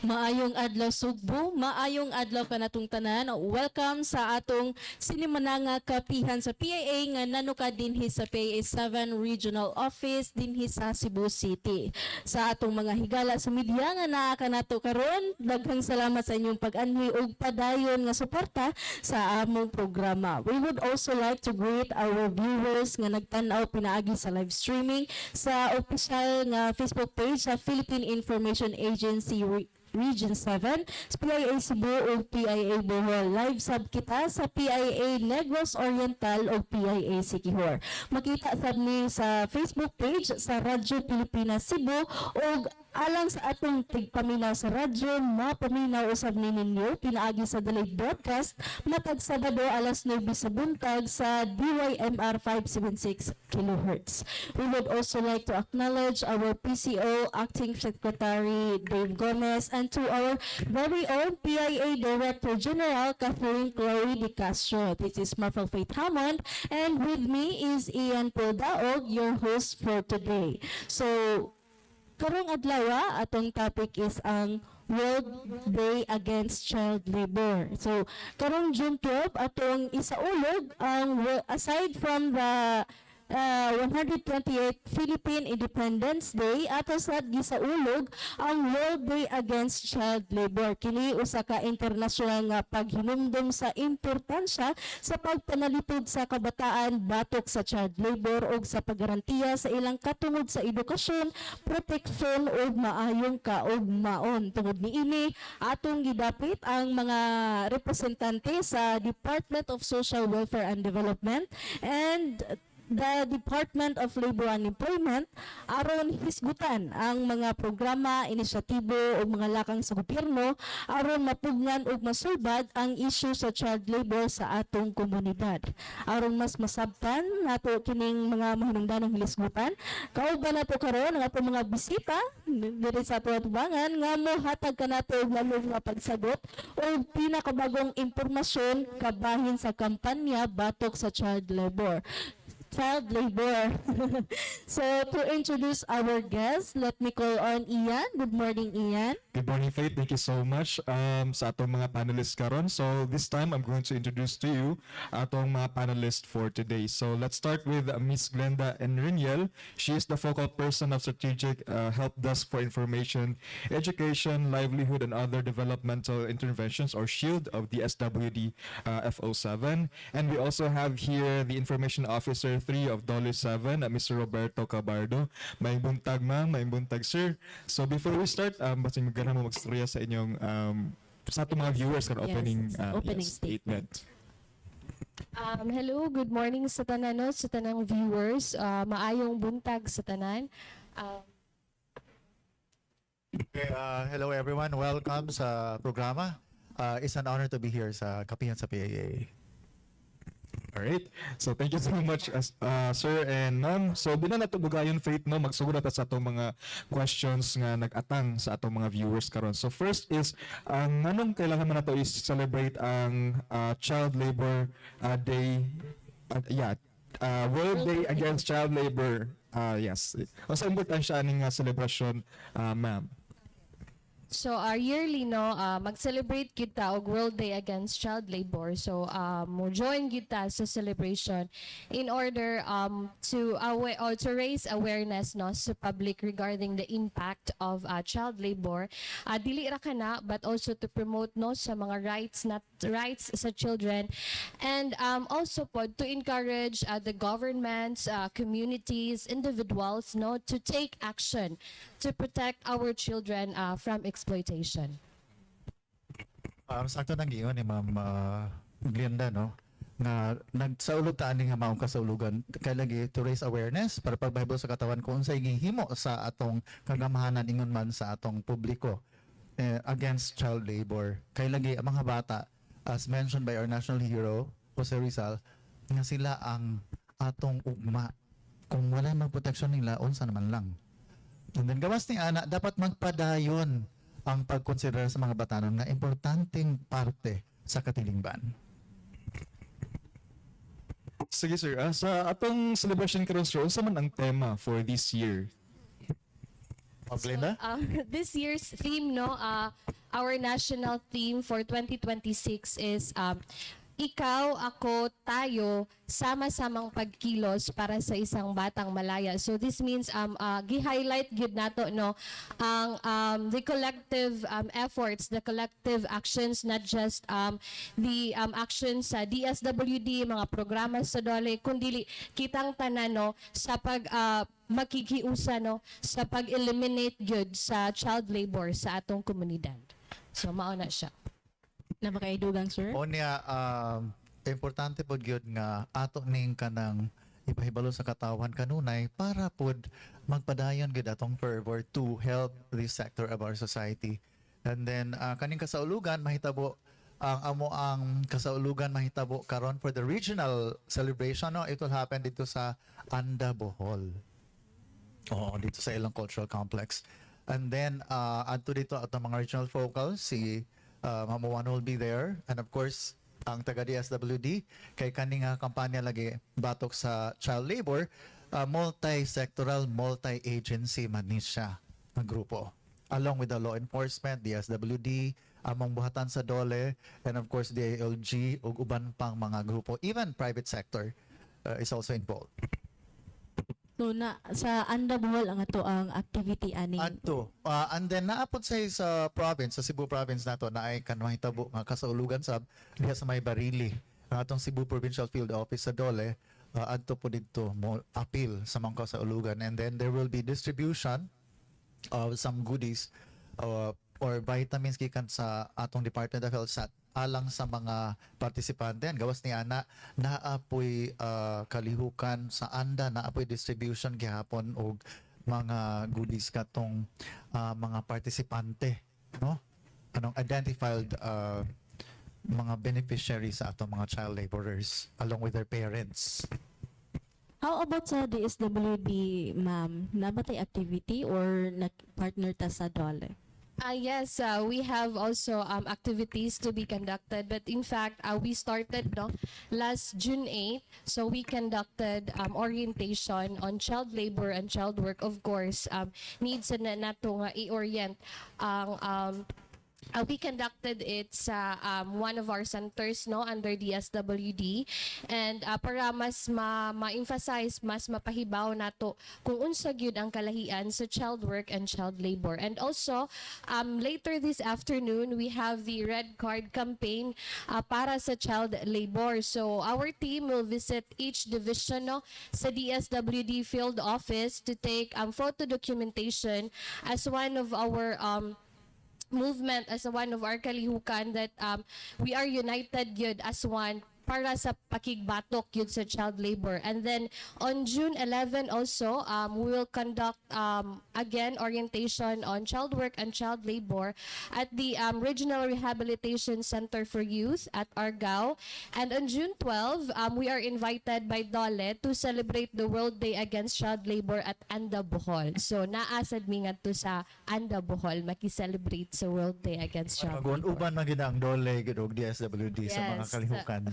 Maayong adlaw Sugbo, maayong adlaw kanatong tanan. Welcome sa atong sinimananga kapihan sa PIA nga nanuka dinhi sa PIA 7 Regional Office dinhi sa Cebu City. Sa atong mga higala sa media nga naa kanato karon, daghang salamat sa inyong pag-anhi ug padayon nga suporta sa among programa. We would also like to greet our viewers nga nagtan-aw pinaagi sa live streaming sa official nga Facebook page sa Philippine Information Agency Region 7, PIA Cebu o PIA Bohol. Live sub kita sa PIA Negros Oriental o PIA Siquijor. Makita sab ni sa Facebook page sa Radyo Pilipinas Cebu o alang sa atong tigpaminaw sa radyo, mapaminaw usab ni ninyo pinaagi sa delayed broadcast matag Sabado alas 9 sa buntag sa DYMR 576 kHz. We would also like to acknowledge our PCO Acting Secretary Dave Gomez and to our very own PIA Director General Catherine Chloe De Castro. This is Marfel Faith Hammond and with me is Ian Pildaog, your host for today. So, karong adlaw atong topic is ang World Day Against Child Labor. So karong June 12 atong isaulog ang aside from the 128th Philippine Independence Day ato sad gisaulog ang World Day Against Child Labor. Kini usa ka internasyonal nga paghinumdom sa importansya sa pagpanalitod sa kabataan batok sa child labor ug sa paggarantiya sa ilang katungod sa edukasyon, proteksyon ug maayong kaugmaon. Tungod niini atong gidapit ang mga representante sa Department of Social Welfare and Development and the Department of Labor and Employment aron hisgutan ang mga programa, inisyatibo o mga lakang sa gobyerno aron mapugnan ug masulbad ang issue sa child labor sa atong komunidad. Aron mas masabtan nato kining mga mahinungdanong hilisgutan, kauban nato karon ang atong mga bisita diri sa atong atubangan nga mohatag kanato og lalong nga pagsagot o pinakabagong impormasyon kabahin sa kampanya batok sa child labor. So to introduce our guest, let me call on Ian. Good morning, Ian. Good morning, Faith. Thank you so much sa atong mga panelists karon. So this time, I'm going to introduce to you atong mga panelists for today. So let's start with Miss Glenda Enriñel. She is the focal person of Strategic Help Desk for Information, Education, Livelihood, and Other Developmental Interventions, or SHIELD, of the SWD FO7. And we also have here the Information Officer 3 of DOLE 7, Mr. Roberto Cabardo. May buntag ma'am, may buntag sir. So before we start, basing magana mo magstorya sa inyong sa atong mga viewers kan opening statement. Hello, good morning sa tanan, no, sa tanang viewers. Maayong buntag sa tanan. Hello everyone, welcome sa programa. It's an honor to be here sa Kapihan sa PIA. Alright. So thank you so much sir and ma'am. So binan nato bugayon Faith no magsugod ta sa atong mga questions nga nag-atang sa atong mga viewers karon. So first is ang nganong kailangan man nato is celebrate ang Child Labor Day World Day Against Child Labor. Yes. Unsa importansya ning celebration ma'am? So yearly no mag-celebrate kita og World Day Against Child Labor. So mo join kita sa celebration in order to raise awareness no sa public regarding the impact of child labor. Dili ra kana but also to promote no sa mga rights sa children and also po to encourage the governments, communities, individuals no to take action to protect our children from exploitation. Sakto nang giyon ni Ma'am Glenda, no, nga nagsaulog ta ani nga maong kasaulugan kay lagi to raise awareness para pagbahibol sa katawan kung unsay gihimo sa atong kagamahanan ingon man sa atong publiko against child labor. Kay lagi ang mga bata, as mentioned by our national hero Jose Rizal, nga sila ang atong ugma. Kung wala mang proteksyon nila, unsa naman lang. And then gawas ni ana, dapat magpadayon ang pagkonsidera sa mga batanon nga importanteng parte sa katilingban. Sige sir, sa atong celebration karon sir, unsa man ang tema for this year? Glenda? This year's theme, no, our national theme for 2026 is ikaw, ako, tayo, sama-samang pagkilos para sa isang batang malaya. So this means gi-highlight gyud nato no ang the collective efforts, the collective actions, not just the actions sa DSWD, mga programa sa DOLE, kundi kitang tanan no sa pag makikiusa no sa pag-eliminate gyud sa child labor sa atong komunidad. So mao na siya. Na makaidugang, sir? O niya, importante po gyud nga ato ning kanang ipahibalo sa katawan kanunay para pod magpadayon gyud atong fervor to help this sector of our society. And then kaning kasaulugan mahitabo ang kasaulugan mahitabo karon for the regional celebration, no, it will happen dito sa Anda, Bohol. Oo, dito sa ilang cultural complex. And then adto dito atong mga regional focals, si Mama Juan will be there, and of course ang taga DSWD kay kaning kampanya lagi batok sa child labor, multi-sectoral, multi-agency man ni siya ang grupo, along with the law enforcement, DSWD, among buhatan sa DOLE, and of course DILG ug uban pang mga grupo, even private sector is also involved. So na sa Anda Bohol ang ato ang activity aning. Adto. And then naapod sa province, sa Cebu province nato na ay kanwahitabo nga kasaulugan sab diha sa may Barili. Ang atong Cebu Provincial Field Office sa DOLE, adto po dito mo appeal sa mga kasaulugan, and then there will be distribution of some goodies or vitamins gikan sa atong Department of Health sa alang sa mga partisipante. Ang gawas ni ana naapoy kalihukan sa Anda, naapoy distribution gihapon og mga goodies katong mga partisipante, no, anong identified mga beneficiaries sa atong mga child laborers along with their parents. How about sa DSWD, ma'am? Nabatay activity or nag-partner ta sa DOLE? Yes, we have also activities to be conducted, but in fact, we started no, last June 8, so we conducted orientation on child labor and child work. Of course, needs na nato nga i-orient ang we conducted it sa one of our centers no under DSWD, and para mas ma-emphasize, mas mapahibaw nato kung unsa gyud ang kalahian sa child work and child labor. And also later this afternoon we have the red card campaign para sa child labor. So our team will visit each division no sa DSWD field office to take photo documentation as one of our movement, as one of our kalihukan that we are united yun as one para sa pakigbatok yun sa child labor. And then on June 11 also, we will conduct again orientation on child work and child labor at the Regional Rehabilitation Center for Youth at Argao. And on June 12, we are invited by DOLE to celebrate the World Day Against Child Labor at Anda, Bohol. So naasad mi ngadto sa Anda, Bohol maki-celebrate sa World Day Against Child Magon Labor. uban man gid ang DOLE gid og DSWD sa mga Yes. kalihukan.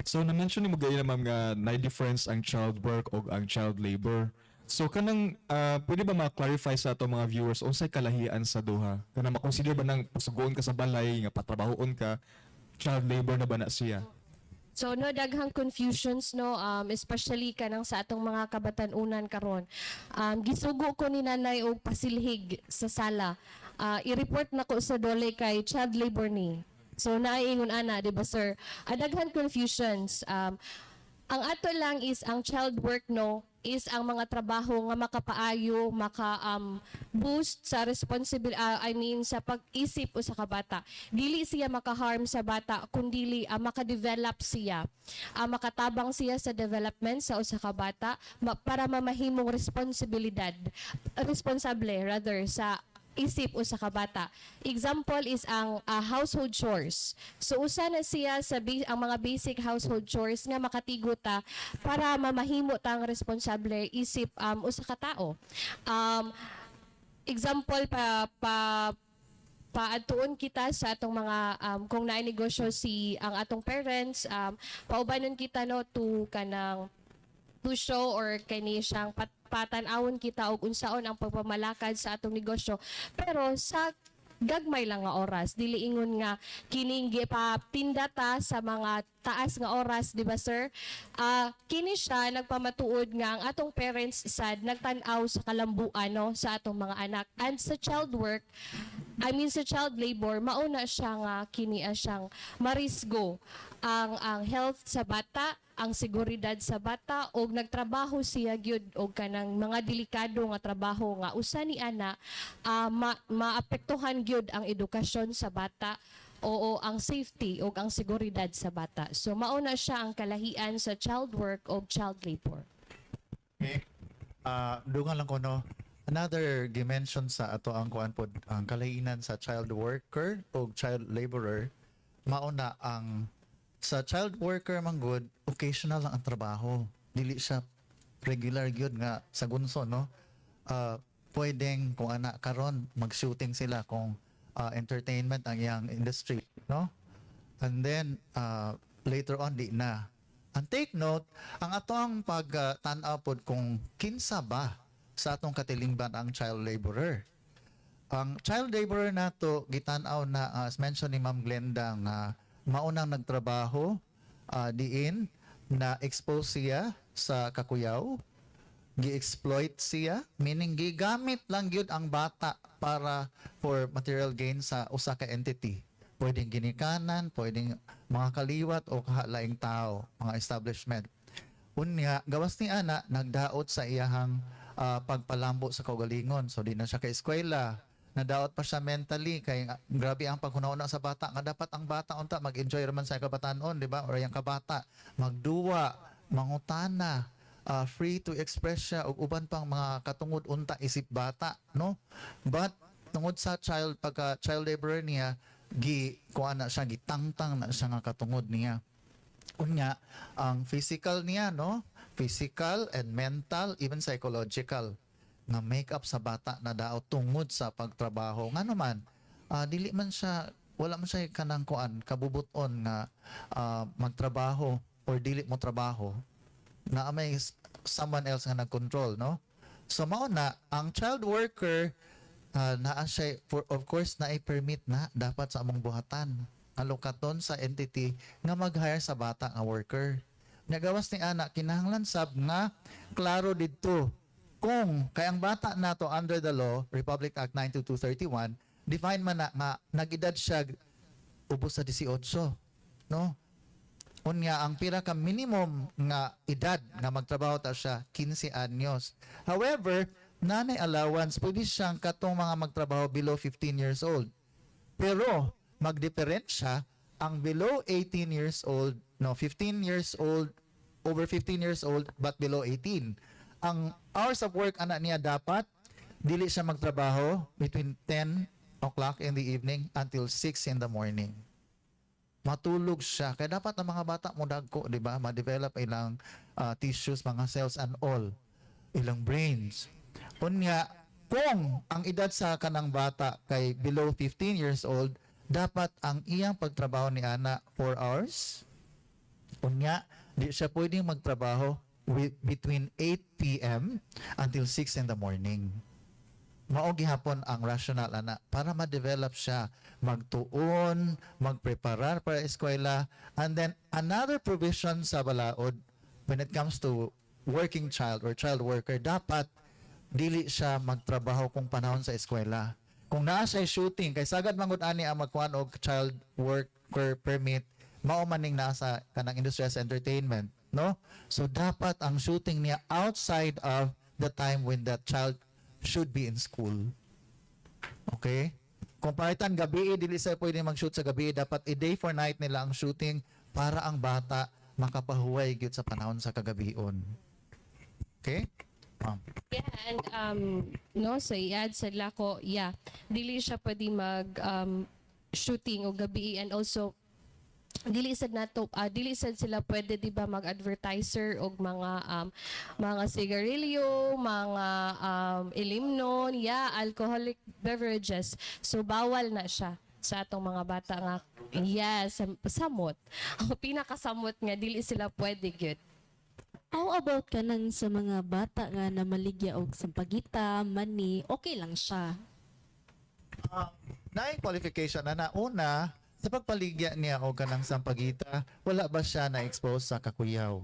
So na-mention ni mo gayon na ma'am nga na-difference ang child work o ang child labor. So kanang pwede ba ma-clarify sa ato mga viewers unsay kalahian sa duha? Kanang ma-consider ba nang pasugoon ka sa balay nga patrabahoon ka, child labor na ba na siya? So no daghang confusions no especially kanang sa atong mga kabatan-unan karon. Gisugo ko ni nanay og pasilhig sa sala. I-report nako sa DOLE kay child labor ni. So naiingon ana, di ba sir? Daghan confusions. Ang ato lang is ang child work no is ang mga trabaho nga makapaayo, boost sa sa pag-isip o sa kabata. Dili siya maka-harm sa bata kundi maka-develop siya. Makatabang siya sa development sa usa ka bata para mamahimong responsable rather sa isip usa ka bata. Example is ang household chores. So usa na siya sa ang mga basic household chores nga makatiguta para mamahimo tang responsable isip usa ka tao. Example paadtuon kita sa atong mga kung naay negosyo ang atong parents, paubanon kita no to show or kani siyang patanawon kita og unsaon ang pagpamalakad sa atong negosyo, pero sa gagmay lang nga oras, dili ingon nga kining gipatinda ta sa mga taas nga oras, di ba sir? Kini siya nagpamatuod nga ang atong parents sad nagtan-aw sa kalambuan no sa atong mga anak, and sa child work, sa child labor, mauna siya nga kini siyang marisgo ang health sa bata, ang seguridad sa bata, og nagtrabaho siya gyud og kanang mga delikado nga trabaho nga usa ni ana maapektuhan gyud ang edukasyon sa bata, oo, ang safety o ang seguridad sa bata. So mauna siya ang kalahian sa child work o child labor. Okay. Dungan lang ko no. Another dimension sa ato ang kuan pod ang kalahinan sa child worker o child laborer, mauna ang sa child worker man good, occasional lang ang trabaho. Dili siya regular gyud nga sa gunso no. Pwedeng kung ana karon mag-shooting sila kung entertainment ang iyang industry, no? And then later on di na. And take note, ang atong pag-tan-aw pod kung kinsa ba sa atong katilingban ang child laborer. Ang child laborer nato gitan-aw na as mentioned ni Ma'am Glenda nga maunang nagtrabaho diin na expose siya sa kakuyaw, gi-exploit siya, meaning gigamit lang gyud ang bata para for material gain sa usa ka entity. Pwedeng ginikanan, pwedeng mga kaliwat o kahalaing tao, mga establishment. Unya, gawas ni ana nagdaot sa iyahang pagpalambo sa kaugalingon. So di na siya ka-eskwela, nadaot pa siya mentally kay grabe ang paghunauna sa bata nga dapat ang bata unta mag-enjoy raman sa kabatanon, di ba? Or yang kabata magduwa, mangutana, free to express siya og uban pang mga katungod unta isip bata, no? But tungod sa child laborer niya kuan na siya, gitangtang na siya nga katungod niya. Unya ang physical niya, no? Physical and mental, even psychological na make up sa bata na daot tungod sa pagtrabaho. Nga naman, dili man siya, wala man siya kanang kuan, kabubuton nga magtrabaho or dili mo trabaho na may someone else nga nag-control, no? So mao na ang child worker naa siya of course na i-permit na dapat sa among buhatan alokaton sa entity nga mag-hire sa bata nga worker. Nagawas ni ana kinahanglan sab nga klaro didto kung kay ang bata nato under the law Republic Act 92231 define man na nga nag-edad siya ubos sa 18, no? Unya ang pira ka minimum nga edad nga magtrabaho ta siya 15 anyos. However, nanay allowance pwede siyang katong mga magtrabaho below 15 years old. Pero magdiferent siya ang below 18 years old, no, 15 years old, over 15 years old but below 18. Ang hours of work ana niya dapat dili siya magtrabaho between 10 o'clock in the evening until 6 in the morning. Matulog siya. Kaya dapat ang mga bata mo dagko, di ba? Ma-develop ilang tissues, mga cells and all. Ilang brains. Unya, kung ang edad sa kanang bata kay below 15 years old, dapat ang iyang pagtrabaho ni ana 4 hours. Unya, di siya pwedeng magtrabaho between 8 p.m. until 6 in the morning. Mao gihapon ang rational ana para ma-develop siya, magtuon, magpreparar para eskwela, and then another provision sa balaod when it comes to working child or child worker, dapat dili siya magtrabaho kung panahon sa eskwela. Kung naa siya shooting kay sagad mangud ani ang magkuan og child worker permit, mao maning naa sa kanang industry as entertainment, no? So dapat ang shooting niya outside of the time when that child should be in school. Okay? Kung palitan gabi, dili sa pwede mag-shoot sa gabi, dapat day for night nila ang shooting para ang bata makapahuway gyud sa panahon sa kagabion. Okay? Yeah, and no, so i-add sa lako, yeah, dili siya pwede mag shooting o gabi, and also dili sad sila pwede, di ba, mag-advertiser og mga sigarilyo, mga ilimnon, yeah, alcoholic beverages. So bawal na siya sa atong mga bata nga, yes, samot. Ang pinakasamot nga dili sila pwede gyud. How about kanang sa mga bata nga na maligya og sampagita, mani, okay lang siya. Naing qualification na nauna, sa pagpaligya niya o kanang sampagita, wala ba siya na-expose sa kakuyaw?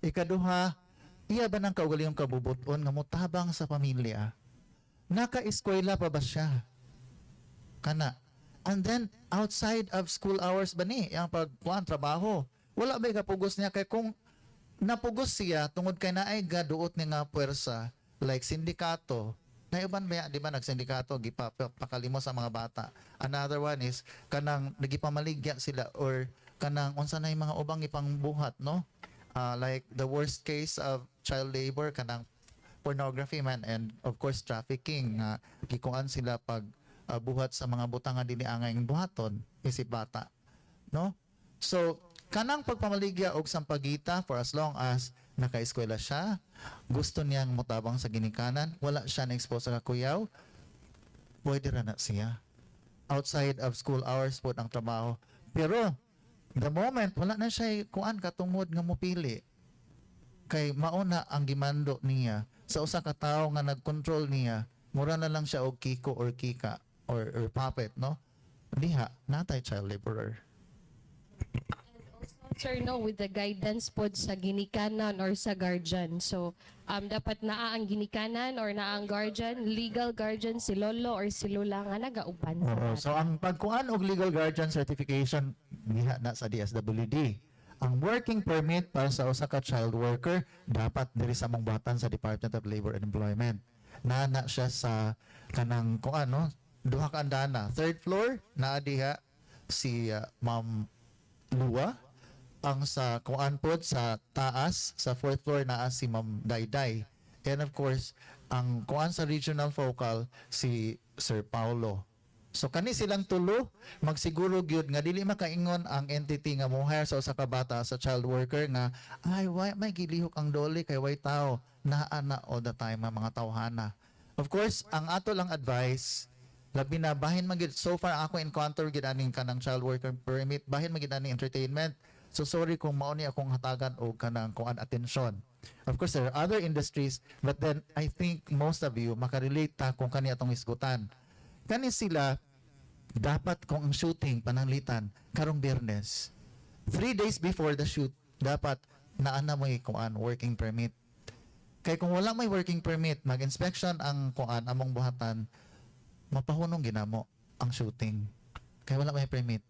Ikaduha, iya ba ng kaugalingong kabubuton nga mutabang sa pamilya? Naka-eskwela pa ba siya? Kana. And then, outside of school hours ba ni? Yung pagkuhan, trabaho. Wala ba kapugos niya? Kaya kung napugos siya, tungod kay naay gaduot ni nga puwersa, like sindikato, na iban ba, di ba, nagsindikato, gipapakali sa mga bata. Another one is, kanang nagipamaligya sila or kanang unsa na yung mga ubang ipang buhat, no? Like the worst case of child labor, kanang pornography man, and of course trafficking, nga gikuan sila pag buhat sa mga butang nga dili angay buhaton isip bata, no? So kanang pagpamaligya og sampagita, for as long as naka-eskwela siya, gusto niyang mutabang sa ginikanan, wala siya na-expose sa kakuyaw, pwede ra na siya. Outside of school hours po ang trabaho. Pero the moment wala na siya kuan katungod nga mopili, kay mauna ang gimando niya sa usa ka tawo nga nag-control niya, mura na lang siya og kiko or kika or puppet, no? Diha natay child laborer. Sir, no, with the guidance pod sa ginikanan or sa guardian. So, dapat naa ang ginikanan or naa ang guardian, legal guardian, si lolo or si lula nga nagauban sa Oo. bata. So ang pagkuan og legal guardian certification diha na sa DSWD. Ang working permit para sa usa ka child worker dapat diri sa among batan sa Department of Labor and Employment. Nana siya sa kanang kuan, no? Duha ka andana. Third floor naa diha si Ma'am Lua. Ang sa kuan pod sa taas sa fourth floor naa si Ma'am Dayday. And of course, ang kuan sa regional focal si Sir Paulo. So kani silang tulo magsiguro gyud nga dili makaingon ang entity nga mo-hire sa usa ka bata sa child worker nga ay why may gilihok ang doli kay way tao naa na all the time ang mga tawhana. Of course, ang ato lang advice labi na bahin magid so far ako encounter gid aning kanang child worker permit bahin magid aning entertainment. So sorry kung mao ni akong hatagan og kanang kuan atensyon. Of course there are other industries but then I think most of you makarelate ta kung kani atong isgutan. Kani sila dapat kung ang shooting pananglitan karong Biyernes 3 days before the shoot dapat naa na may kuan working permit. Kay kung wala may working permit mag-inspection ang kuan among buhatan mapahunong ginamo ang shooting kay wala may permit.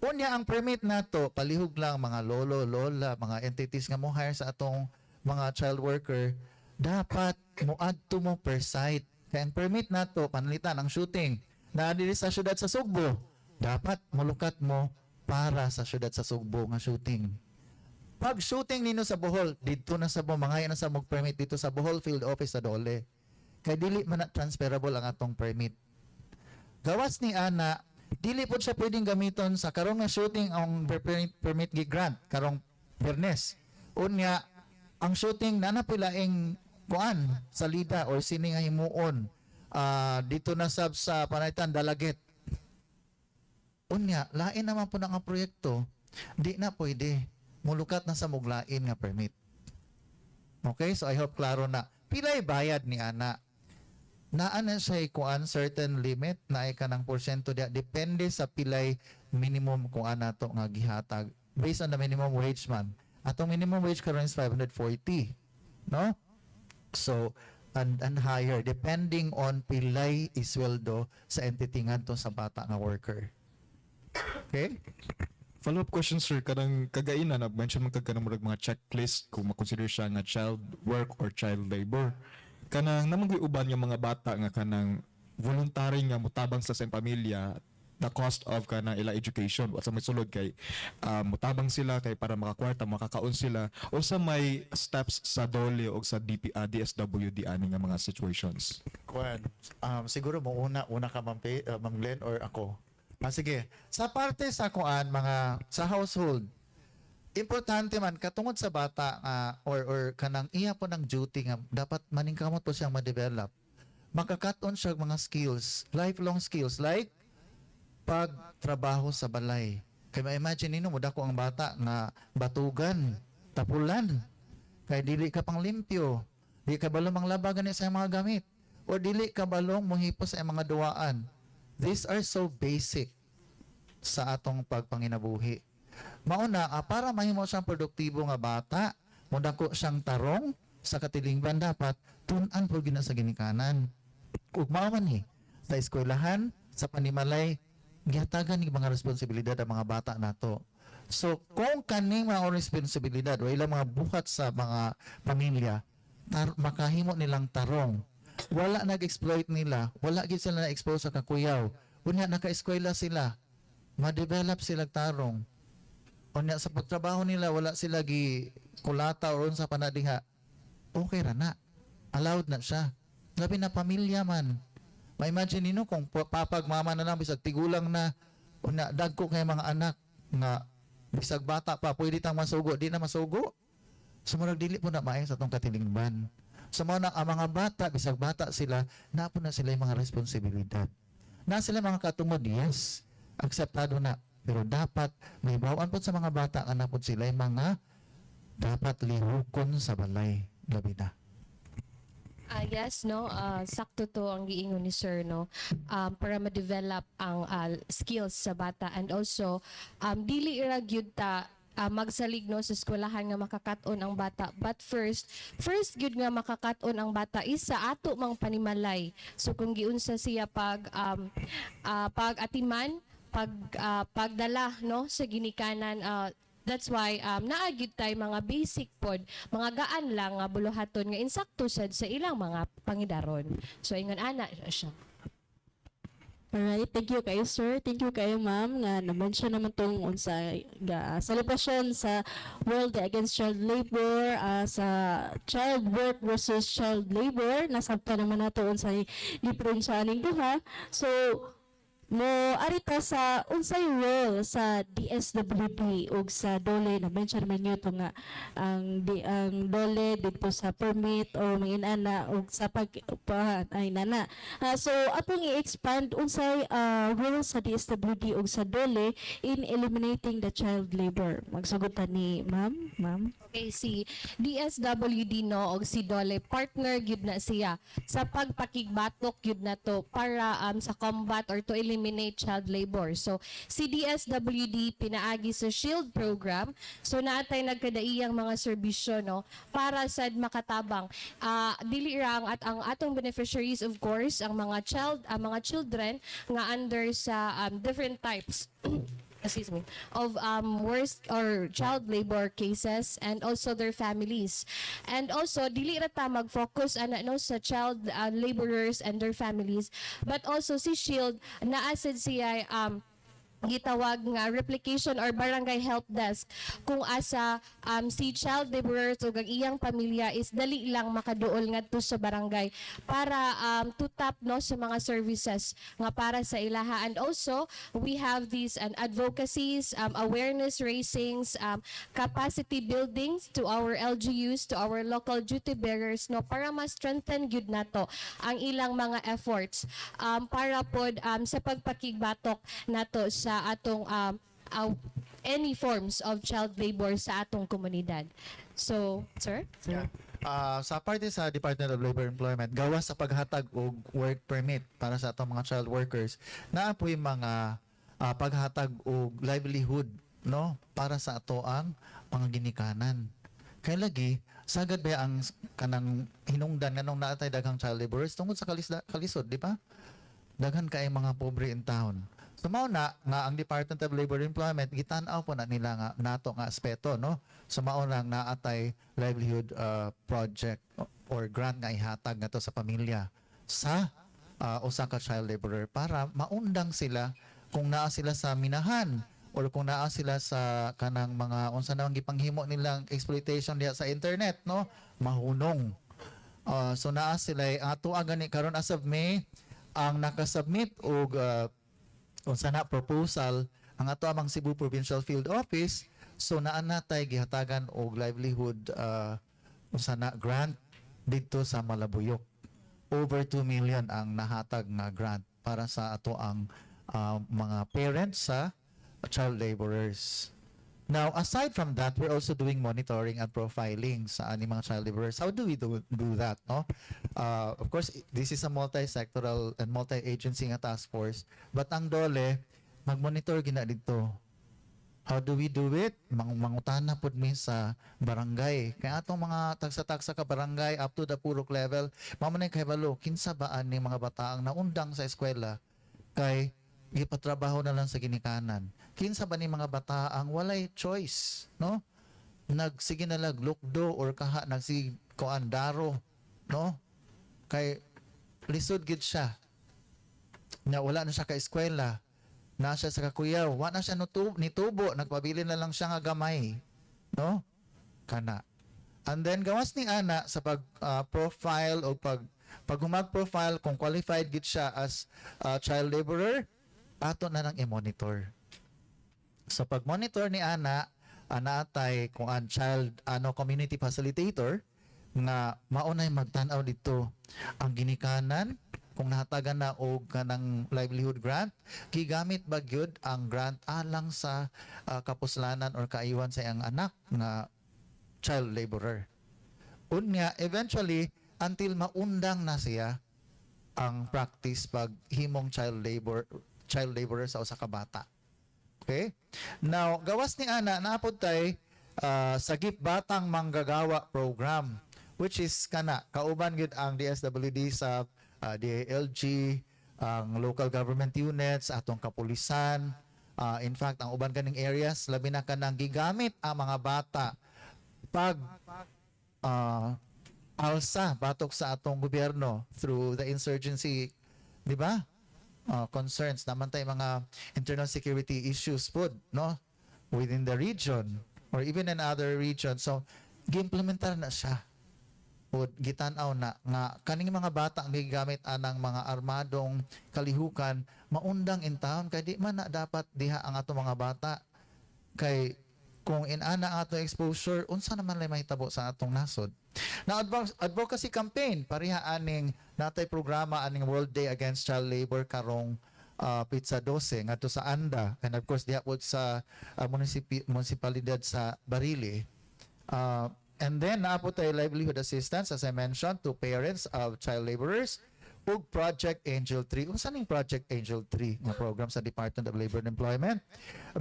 Unya ang permit nato palihog lang mga lolo, lola, mga entities nga mo hire sa atong mga child worker dapat moadto mo per site. Kaya ang permit nato panalitan ang shooting na diri sa syudad sa Sugbo dapat molukat mo para sa syudad sa Sugbo nga shooting. Pag shooting nino sa Bohol dito na sa mga na sa mog permit dito sa Bohol Field Office sa Dole. Kay dili man na transferable ang atong permit. Gawas ni ana dili po siya pwedeng gamiton sa karong nga shooting ang permit gi-grant karong Biyernes. Unya, ang shooting na napilaing kuan sa lida or sini nga himuon dito na sab sa panaytan Dalaget. Unya, lain naman po na nga proyekto. Di na pwede. Mulukat na sa muglain nga permit. Okay, so I hope klaro na. Pilay bayad ni ana. Naan na siya kuan certain limit na ay kanang porsyento dia depende sa pilay minimum kung ana to nga gihatag based on the minimum wage man. Atong minimum wage karon is 540, no? So and higher depending on pilay isweldo sa entity ngadto sa bata nga worker. Okay? Follow-up question, sir. Kanang kagaina na mention man kag kanang murag mga checklist kung makonsider siya nga child work or child labor. Kanang namang uban nga mga bata nga kanang voluntary nga mutabang sa pamilya the cost of kanang ila education at sa may sulod kay mutabang sila kay para makakwarta makakaon sila o sa may steps sa DOLE o sa DSWD ani nga mga situations. Kuan, siguro mo una ka Ma'am Glenn or ako. Sige. Sa parte sa kuan mga sa household importante man katungod sa bata or kanang iya po ng duty nga dapat maningkamot po siyang ma-develop. Makakaton siya mga skills, lifelong skills like pagtrabaho sa balay. Kaya ma-imagine nino mo dako ang bata nga batugan, tapulan. kay dili ka pang limpyo, di ka balong manglaba gani sa iyang mga gamit, o dili ka balong mohipos sa iyang mga duwaan. These are so basic sa atong pagpanginabuhi. Mauna, para mahimo siyang produktibo nga bata, muna ko siyang tarong sa katilingban dapat tun-an po gina sa ginikanan. Ug mao man ni sa eskwelahan, sa panimalay, gihatagan ni mga responsibilidad ang mga bata nato. So kung kaning mga responsibilidad o ilang mga buhat sa mga pamilya, makahimo nilang tarong, wala nag-exploit nila, wala gid sila na-expose sa kakuyaw, unya naka-eskwela sila, ma-develop sila tarong. Unya sa pagtrabaho nila, wala sila gi kulata o sa panadiha, okay ra na. Allowed na siya. Labi na pamilya man. Ma-imagine nino kung papag mama na lang, bisag tigulang na, unya dagko kay mga anak, nga bisag bata pa, pwede tang masugo, di na masugo. Sumurag dili po na maayon sa itong katilingban. Sa mga ang mga bata, bisag bata sila, napo na sila yung mga responsibilidad. Na sila mga katungod, yes, akseptado na. Pero dapat, may bawaan po sa mga bata, na po sila yung mga dapat lihukon sa balay. Labi na. Yes, no, sakto to ang giingon ni Sir, no, para ma-develop ang skills sa bata, and also dili ra gyud ta magsalig, no, sa eskwelahan nga makakaton ang bata, but first gyud nga makakaton ang bata is sa ato mang panimalay. So kung giunsa siya pag-atiman, pagdala, no, sa ginikanan, that's why naagid tay mga basic pod, mga gaan lang nga buluhaton nga insakto sad sa ilang mga pangidaron. So ingon ana siya. Alright, thank you kayo sir, thank you kayo ma'am nga na-mention naman tong unsa celebration sa World Day Against Child Labor, sa child work versus child labor. Nasabta naman nato unsay diferensya ning duha. So mo arita sa unsay role sa DSWD ug sa DOLE, na mention man niyo to nga ang DOLE dito sa permit o manginana ug sa ay nana. So atong i-expand unsay role sa DSWD ug sa DOLE in eliminating the child labor. Magsagutan ni ma'am. Okay, si DSWD, no, og si DOLE partner gyud na siya sa pagpakigbatok gyud na to para sa combat or to eliminate child labor. So si DSWD pinaagi sa SHIELD program. So naatay nagkadaiyang mga serbisyo, no, para sad makatabang dili ra ang atong beneficiaries, of course, ang mga children nga under sa different types excuse me, of worst or child labor cases, and also their families. And also dili ra ta mag-focus no sa child laborers and their families, but also si SHIELD naasad siya gitawag nga replication or barangay help desk, kung asa si child laborers o ang iyang pamilya is dali lang makaduol ngadto sa barangay para to tap, no, sa mga services nga para sa ilaha. And also we have these advocacies, awareness raisings, capacity buildings to our LGUs, to our local duty bearers, no, para ma-strengthen gyud nato ang ilang mga efforts para pod sa pagpakigbatok nato sa atong any forms of child labor sa atong komunidad. So, sir? Yeah. Sa parte sa Department of Labor and Employment, gawas sa paghatag og work permit para sa atong mga child workers, naapoy mga paghatag og livelihood, no, para sa ato ang mga ginikanan. Kay lagi sagad ba ang kanang hinungdan nganong naatay daghang child laborers tungod sa kalisod, di ba? Daghan kay mga pobre in town. So mao na nga ang Department of Labor and Employment gitan-aw po na nila nga nato nga aspeto, no. So mao lang naatay livelihood project or grant nga ihatag nato sa pamilya sa usa ka child laborer para maundang sila kung naa sila sa minahan or kung naa sila sa kanang mga unsa na ang gipanghimo nilang exploitation diha sa internet, no, mahunong. So naa sila ato gani karon as of May ang nakasubmit og unsa na proposal ang ato amang Cebu Provincial Field Office. So naa natay gihatagan og livelihood unsa na grant dito sa Malabuyok. Over 2 million ang nahatag nga grant para sa ato ang mga parents sa child laborers. Now, aside from that, we're also doing monitoring and profiling sa aning mga child laborers. How do we do that, no? Of course, this is a multi-sectoral and multi-agency nga task force, but ang DOLE, mag-monitor gina dito. How do we do it? Mangutana pod mi sa barangay. Kaya atong mga tagsa-tagsa ka barangay up to the purok level, mamanay kay balo, kinsa ba ani mga bataang naundang sa eskwela kay gipatrabaho na lang sa ginikanan. Kinsa ba ni mga bata ang walay choice, no? Nagsige na lag lukdo or kaha nagsige koandaro, no? Kay lisod gid siya. Na wala na siya ka eskwela. Na siya sa kakuyaw, wa na siya nitubo, nagpabili na lang siya nga gamay, no? Kana. And then gawas ni ana sa pag profile o pag humag-profile kung qualified gid siya as child laborer, ato na lang i-monitor. Sa pag-monitor ni ana atay kung ang child community facilitator nga maunay magtan-aw dito ang ginikanan kung nahatagan na og kanang livelihood grant, gigamit ba gyud ang grant alang sa kapuslanan or kaiwan sa iyang anak nga child laborer. Unya eventually until maundang na siya ang practice pag himong child laborer sa usa ka bata. Okay? Now, gawas ni ana naapod tay sagip batang manggagawa program, which is kana kauban gid ang DSWD sa DALG, ang local government units, atong kapulisan. In fact, ang uban kaning areas labi na kanang gigamit ang mga bata pag alsa batok sa atong gobyerno through the insurgency, di ba? Concerns naman tay mga internal security issues pod, no, within the region or even in other regions. So giimplementar na siya o gitanaw na nga kaning mga bata ang gigamit anang mga armadong kalihukan maundang in town kay di man na dapat diha ang ato mga bata kay kung inana ang atong exposure unsa naman lay mahitabo sa atong nasod. Na advocacy campaign pariha aning natay programa aning World Day Against Child Labor karong Pizza 12 ngadto sa Anda and of course diha pod sa munisipalidad sa Barili. And then naapot tayo livelihood assistance as I mentioned to parents of child laborers ug Project Angel 3. Unsa ning Project Angel 3 nga program sa Department of Labor and Employment?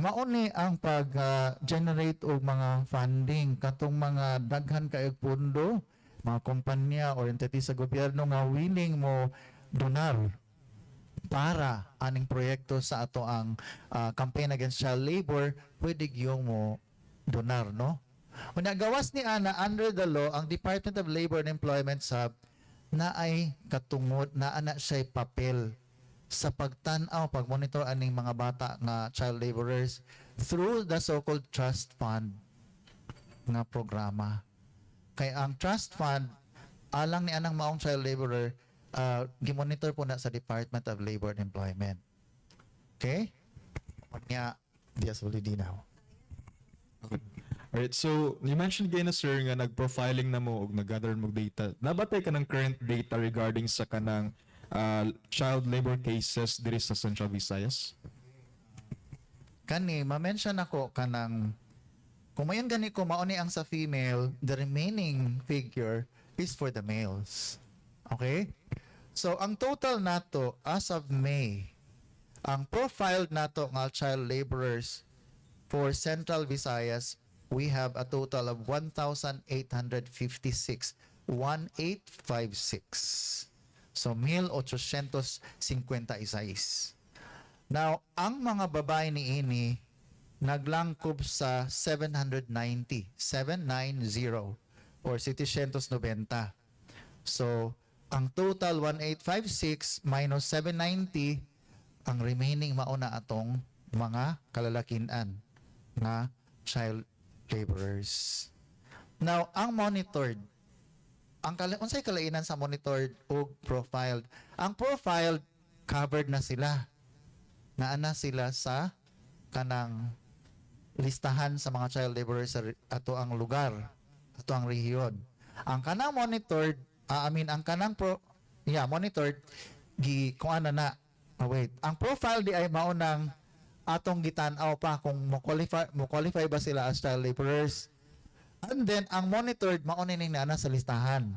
Mauni ang pag-generate og mga funding katong mga daghan kaayog pondo, mga kompanya or entity sa gobyerno nga willing mo donar para aning proyekto sa ato ang campaign against child labor, pwede gyung mo donar, no? Unya gawas ni ana under the law ang Department of Labor and Employment sab na ay katungod na ana siya papel sa pagtan-aw pagmonitor aning mga bata nga child laborers through the so-called trust fund nga programa. Kay ang trust fund alang ni anang maong child laborer gimonitor po na sa Department of Labor and Employment. Okay? Unya dias ulidi now. Alright, so you mentioned kayo na sir nga nag-profiling na mo o nag-gather mo data. Nabatay ka ng current data regarding sa kanang child labor cases diri sa Central Visayas? Kani, ma-mention ako kanang kung mayon gani ko mauni ang sa female, the remaining figure is for the males. Okay? So ang total nato as of May, ang profiled nato nga child laborers for Central Visayas, we have a total of 1,856. 1856. So, 1,856. Now, ang mga babae ni ini naglangkob sa 790. 790 or 790. So, ang total 1856 minus 790, ang remaining mauna atong mga kalalakinan na child laborers. Now, ang monitored, unsay kalainan sa monitored o profiled? Ang profiled, covered na sila. Naana sila sa kanang listahan sa mga child laborers sa ato ang lugar, ato ang rehiyon. Ang kanang monitored, ang kanang monitored, kung ano na, ang profile di ay maunang atong gitan-aw pa kung mo qualify ba sila as child laborers. And then ang monitored mao ni ning ana sa listahan.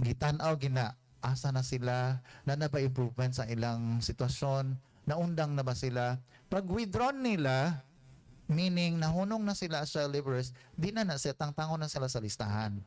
Gitan-aw gina asa na sila, na ba improvement sa ilang sitwasyon, naundang na ba sila. Pag withdrawn nila, meaning nahunong na sila as child laborers, di na tangtangon na sila sa listahan.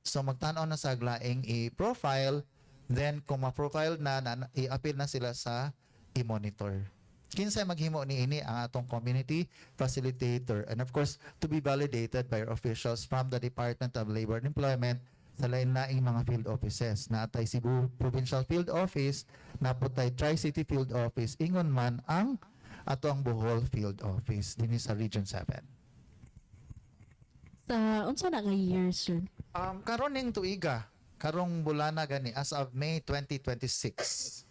So magtanaw na sa glaing i-profile, then kung ma-profile na, i-appeal na sila sa i-monitor. Kinsay maghimo ni ini ang atong community facilitator, and of course to be validated by our officials from the Department of Labor and Employment sa lain-laing mga field offices. Natay Cebu Provincial Field Office, naputay Tri-City Field Office, ingon man ang atong Bohol Field Office dinhi sa Region 7. Sa unsa na nga year, sir? Karon ning tuiga, karong bulana gani as of May 2026.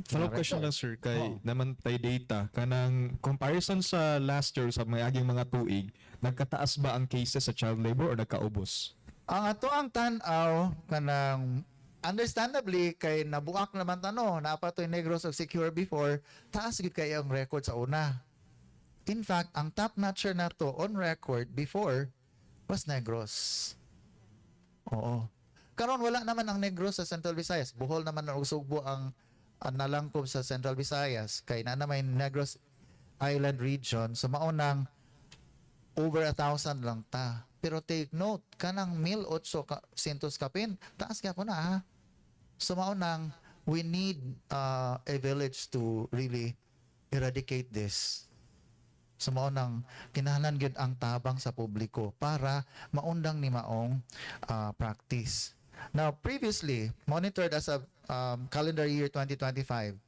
Follow-up question lang sir kay naman tay data kanang comparison sa last year sa mga aging mga tuig, nagkataas ba ang cases sa child labor o nagkaubos? Ang ato ang tan-aw kanang understandably kay nabuak naman tano napatoy Negros of Secure before, taas gid kay ang record sa una. In fact, ang top notcher nato on record before was Negros. Oo. Karon wala naman ang Negros sa Central Visayas. Bohol naman ang Sugbo ang nalangkob sa Central Visayas kay na may Negros Island region, so maunang over 1,000 lang ta. Pero take note, kanang 1,800 kapin, taas gyapon na ha. So maunang we need a village to really eradicate this. So maunang kinahanglan gyud ang tabang sa publiko para maundang ni maong practice. Now, previously, monitored as of calendar year 2025,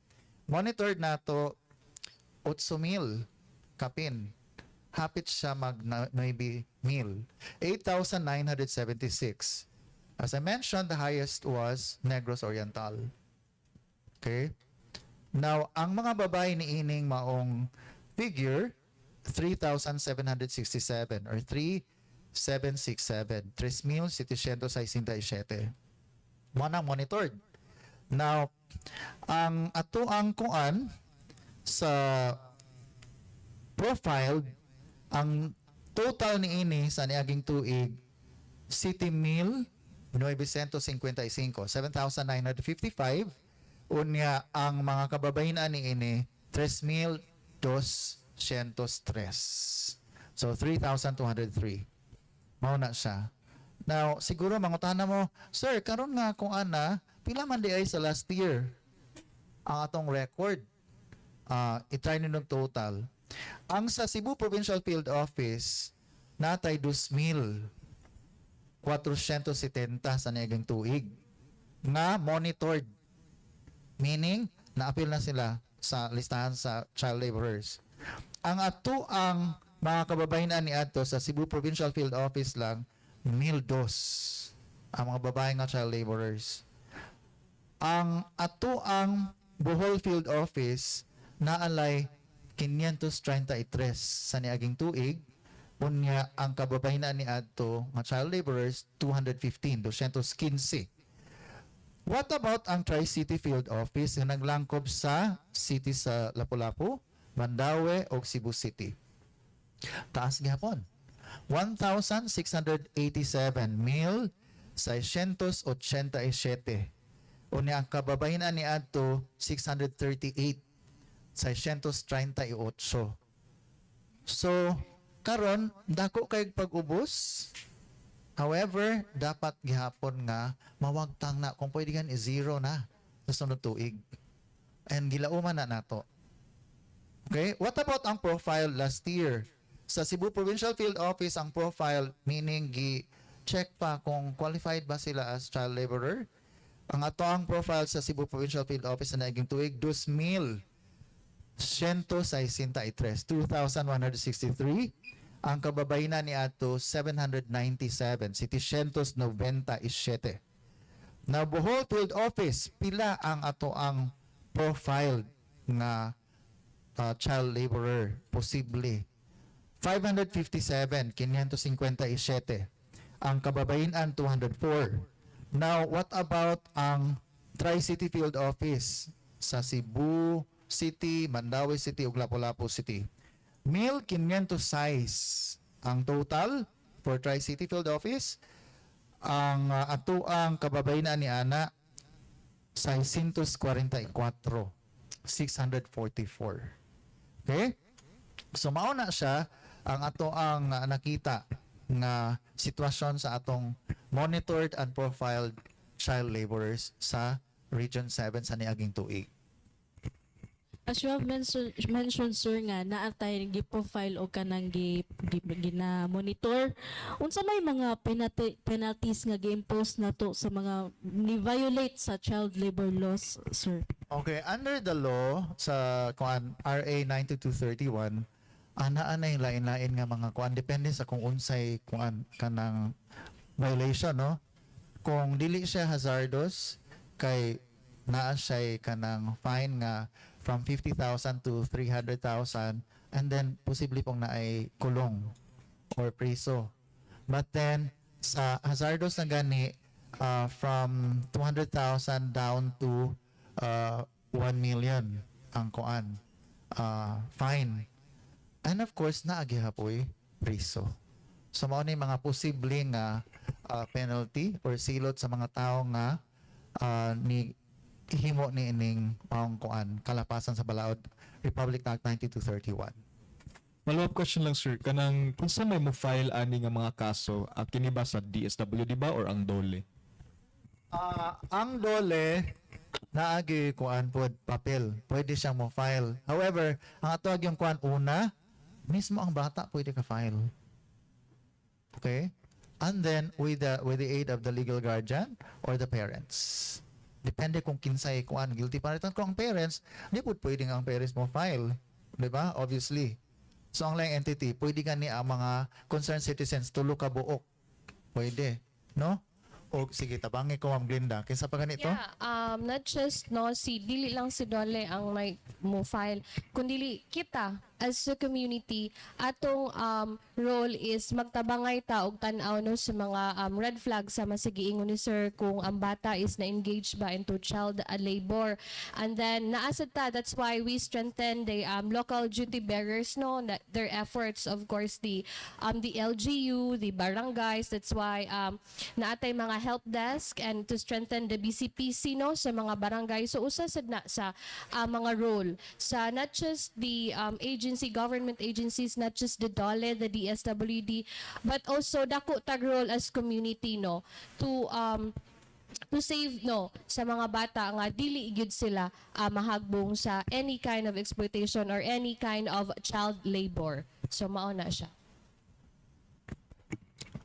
monitored nato 8,000 kapin. Hapit siya maybe 8,976. As I mentioned, the highest was Negros Oriental. Okay? Now, ang mga babae ni ining maong figure, 3,767 or 3,767. 3,767. Muna monitored. Now, ang ato ang kuan sa profile, ang total ni ini sa niaging tuig, City Mill, 955, 7,955. Unya, ang mga kababayan ni ini, 3,203. So, 3,203. Mauna siya. Now, siguro mangutana mo, Sir, karon nga kung ana, pila man di ay sa last year ang atong record. I-try nyo ng total. Ang sa Cebu Provincial Field Office, natay 2,470 sa niagang tuig na monitored. Meaning, na-appeal na sila sa listahan sa child laborers. Ang ato ang mga kababayan ni adto sa Cebu Provincial Field Office lang, 1,200 ang mga babae nga child laborers. Ang ato ang Bohol Field Office naalay 533 sa niaging tuig. Unya ang kababayan ni adto nga child laborers 215. What about ang Tri-City Field Office nga naglangkob sa city sa Lapu-Lapu, Mandaue o Cebu City? Taas gyapon. 1,687 mil 687. Unya ang kababayan ni adto 638 638. So karon dako kay pag-ubos. However, dapat gihapon nga mawagtang na kung pwede gan i-zero na sa sunod tuig. And gilauman na nato. Okay? What about ang profile last year? Sa Cebu Provincial Field Office, ang profile, meaning check pa kung qualified ba sila as child laborer. Ang ato ang profile sa Cebu Provincial Field Office na naging tuig, 2,163. Ang kababayan ni ato, 797. 797. Na Bohol Field Office, pila ang ato ang profile nga child laborer, posible. 557, 557. Ang kababayan 204. Now, what about ang Tri-City Field Office sa Cebu City, Mandawi City, ug Lapu-Lapu City. 1,500 size ang total for Tri-City Field Office. Ang ato ang kababayan ni ana 644, 644. Okay? So mao na siya ang ato ang nakita nga sitwasyon sa atong monitored and profiled child laborers sa Region 7 sa niaging tuig. As you have mentioned sir nga naa tayo gi-profile o kanang gina-monitor, unsa may mga penalties nga gi-impose nato sa mga ni-violate sa child labor laws, sir? Okay, under the law sa kuan RA 92231, ana na yung lain-lain nga mga kuan depende sa kung unsay kuan kanang violation, no? Kung dili siya hazardous kay naa siya kanang fine nga from 50,000 to 300,000 and then posible pong naay kulong or preso. But then sa hazardous na gani from 200,000 down to 1 million ang kuan fine. And of course naagi hapoy preso. So mao ni mga posibleng penalty or silot sa mga tao nga ni himo ni ining maong kuan kalapasan sa Balaod Republic Act 9231. Follow-up question lang sir, kanang kung saan may mo file ani nga mga kaso, kini ba sa DSWD ba or ang DOLE? Ang DOLE naagi kuan pod papel, pwede siyang mo file. However, ang atuag yung kuan una, mismo ang bata pwede ka file. Okay? And then with the aid of the legal guardian or the parents. Depende kung kinsay kuan guilty pa rin. Kung ang parents, di po pwedeng ang parents mo file. Di ba? Obviously. So ang lang entity, pwede gani ang mga concerned citizens tulo ka buok. Pwede. No? O sige, tabangi ko Ma'am Glinda. Kinsa pa ganito? Yeah, not just si dili lang si Dole ang may mo file, kundi kita as a community atong role is magtabangay ta og tan-aw no sa mga red flags sa masigiingon ni sir kung ang bata is na engaged ba into child labor, and then naasad ta, that's why we strengthen the local duty bearers, no, their efforts, of course the LGU, the barangays, that's why naatay mga help desk and to strengthen the BCPC, no, sa mga barangay. So usa sad na sa mga role sa not just the government agencies, not just the DOLE, the DSWD, but also dako tag role as community, no, to save no sa mga bata nga dili gyud sila mahagbong sa any kind of exploitation or any kind of child labor. So mao na siya.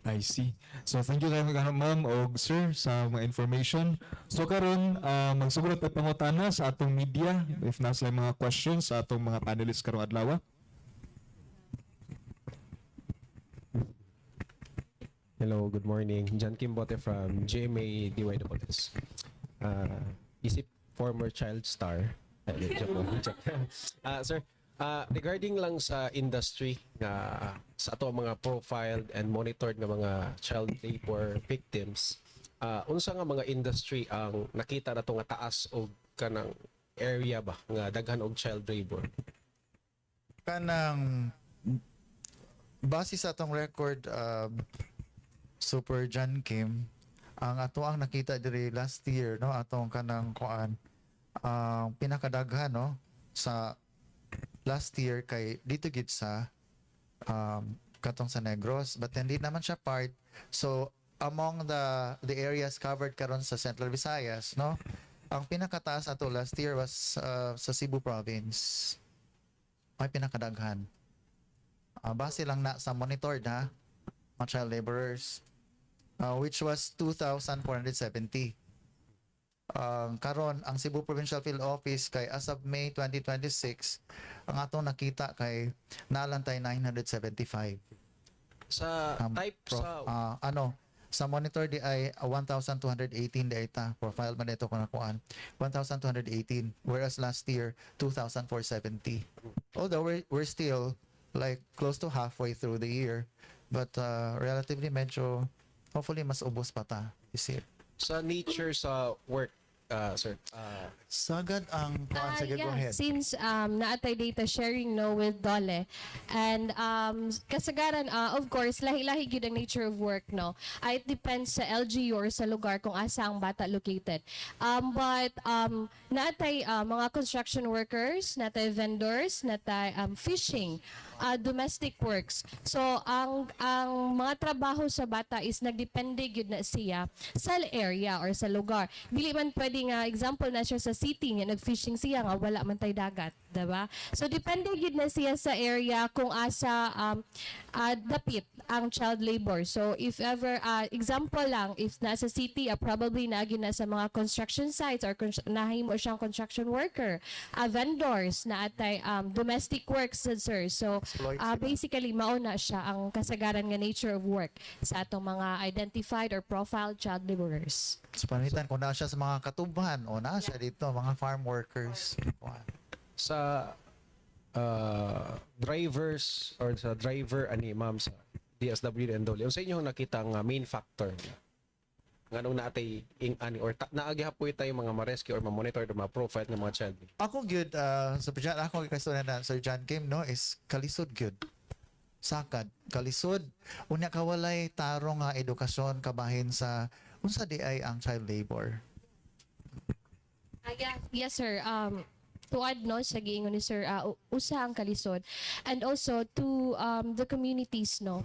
I see. So thank you kayo ma'am o sir sa mga information. So karon magsugod pa pangutana sa atong media if nasa mga questions sa atong mga panelists karong adlaw. Hello, good morning. John Kimbote from GMA DYWS. Isip former child star. Sir, regarding lang sa industry nga sa ato mga profiled and monitored nga mga child labor victims, unsa nga mga industry ang nakita nato nga taas og kanang area ba nga daghan og child labor? Kanang base sa atong record Super John Kim, ang ato ang nakita diri last year, no, atong kanang kuan pinakadaghan, no, sa last year kay dito gid sa katong sa Negros, but hindi naman siya part. So among the areas covered karon sa Central Visayas, no, ang pinakataas ato last year was sa Cebu province. May pinakadaghan. Base lang na sa monitored mga child laborers, which was 2,470. Karon ang Cebu Provincial Field Office kay as of May 2026 ang atong nakita kay nalantay 975. Sa type sa sa monitor di ay 1,218 di ay ta profile man dito kung nakuan 1,218, whereas last year 2,470. Although we're still like close to halfway through the year, but relatively medyo hopefully mas ubos pa ta this year. sa nature sa work sir. Sagad ang kuan, sige, go ahead. Since naatay data sharing no with Dole, and kasagaran of course lahi-lahi gyud ang nature of work no. It depends sa LGU or sa lugar kung asa ang bata located. But naatay mga construction workers, natay vendors, natay fishing, domestic works. So ang mga trabaho sa bata is nagdepende gyud na siya sa area or sa lugar. Dili man pwede nga example na siya sa city nga nag-fishing siya nga wala man tay dagat, diba? So depende gyud na siya sa area kung asa dapit ang child labor. So if ever example lang if nasa city probably naagi na sa mga construction sites or nahimo siyang construction worker, vendors na atay domestic works sir. So basically mauna siya ang kasagaran nga nature of work sa atong mga identified or profiled child laborers. So, panitan kung naa siya sa mga katuban o naa siya dito, mga farm workers. Kuan. Sa drivers or sa driver ani ma'am sa DSWD and Dole, sa inyo nakita nga main factor nga nung natay ani or naagahapoy tayo mga ma-rescue or ma-monitor or ma-profile ng mga child. Ako good sa pagyan ako kay na Sir John Kim no is kalisod good. Sakad kalisod unya kawalay tarong nga edukasyon kabahin sa unsa di ay ang child labor. Yes sir. To add no sa giingon ni sir usa ang kalisod and also to the communities no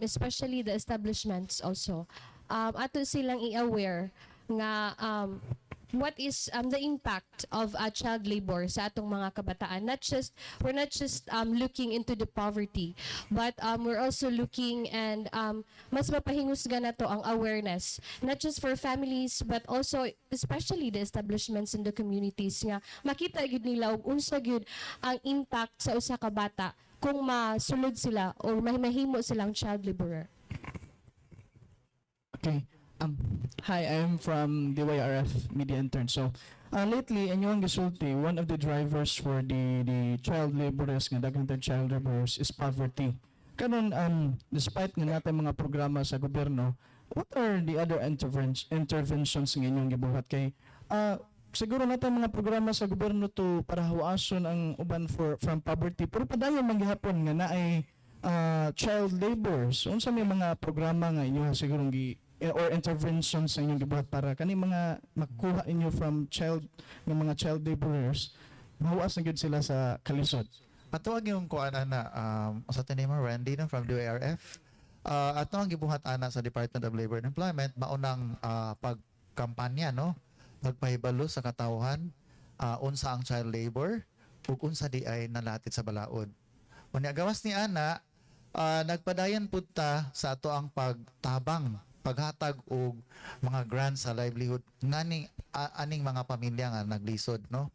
especially the establishments also ato silang i-aware nga what is the impact of child labor sa atong mga kabataan. We're not just looking into the poverty, but we're also looking and mas mapahingusgan na to ang awareness, not just for families but also especially the establishments in the communities nga makita gid nila og unsa gyud ang impact sa usa ka bata kung masulod sila or mahimo silang child laborer. Okay. Hi, I'm from DYRF Media Intern. So, lately, inyong gisulti, one of the drivers for the child laborers, nga daghang tayong child laborers, is poverty. Karon, despite nga natin mga programa sa gobyerno, what are the other interventions nga inyong gibuhat kay siguro natin mga programa sa gobyerno to para hawason ang uban from poverty, pero padayon man gihapon nga naay child labor. So, unsa may mga programa nga inyo siguro or interventions sa inyong gibuhat para kani mga makuha inyo from ng mga child laborers mahuas na gyud sila sa kalisod. Patuwag yung kuan ana sa name mo Randy no from DYRF. Ato ang gibuhat ana sa Department of Labor and Employment maunang pagkampanya no magpahibalo sa katawhan unsa ang child labor ug unsa di ay nalatid sa balaod. Unya gawas ni ana nagpadayan pud ta sa ato ang paghatag og mga grants sa livelihood ngani aning mga pamilya nga naglisod no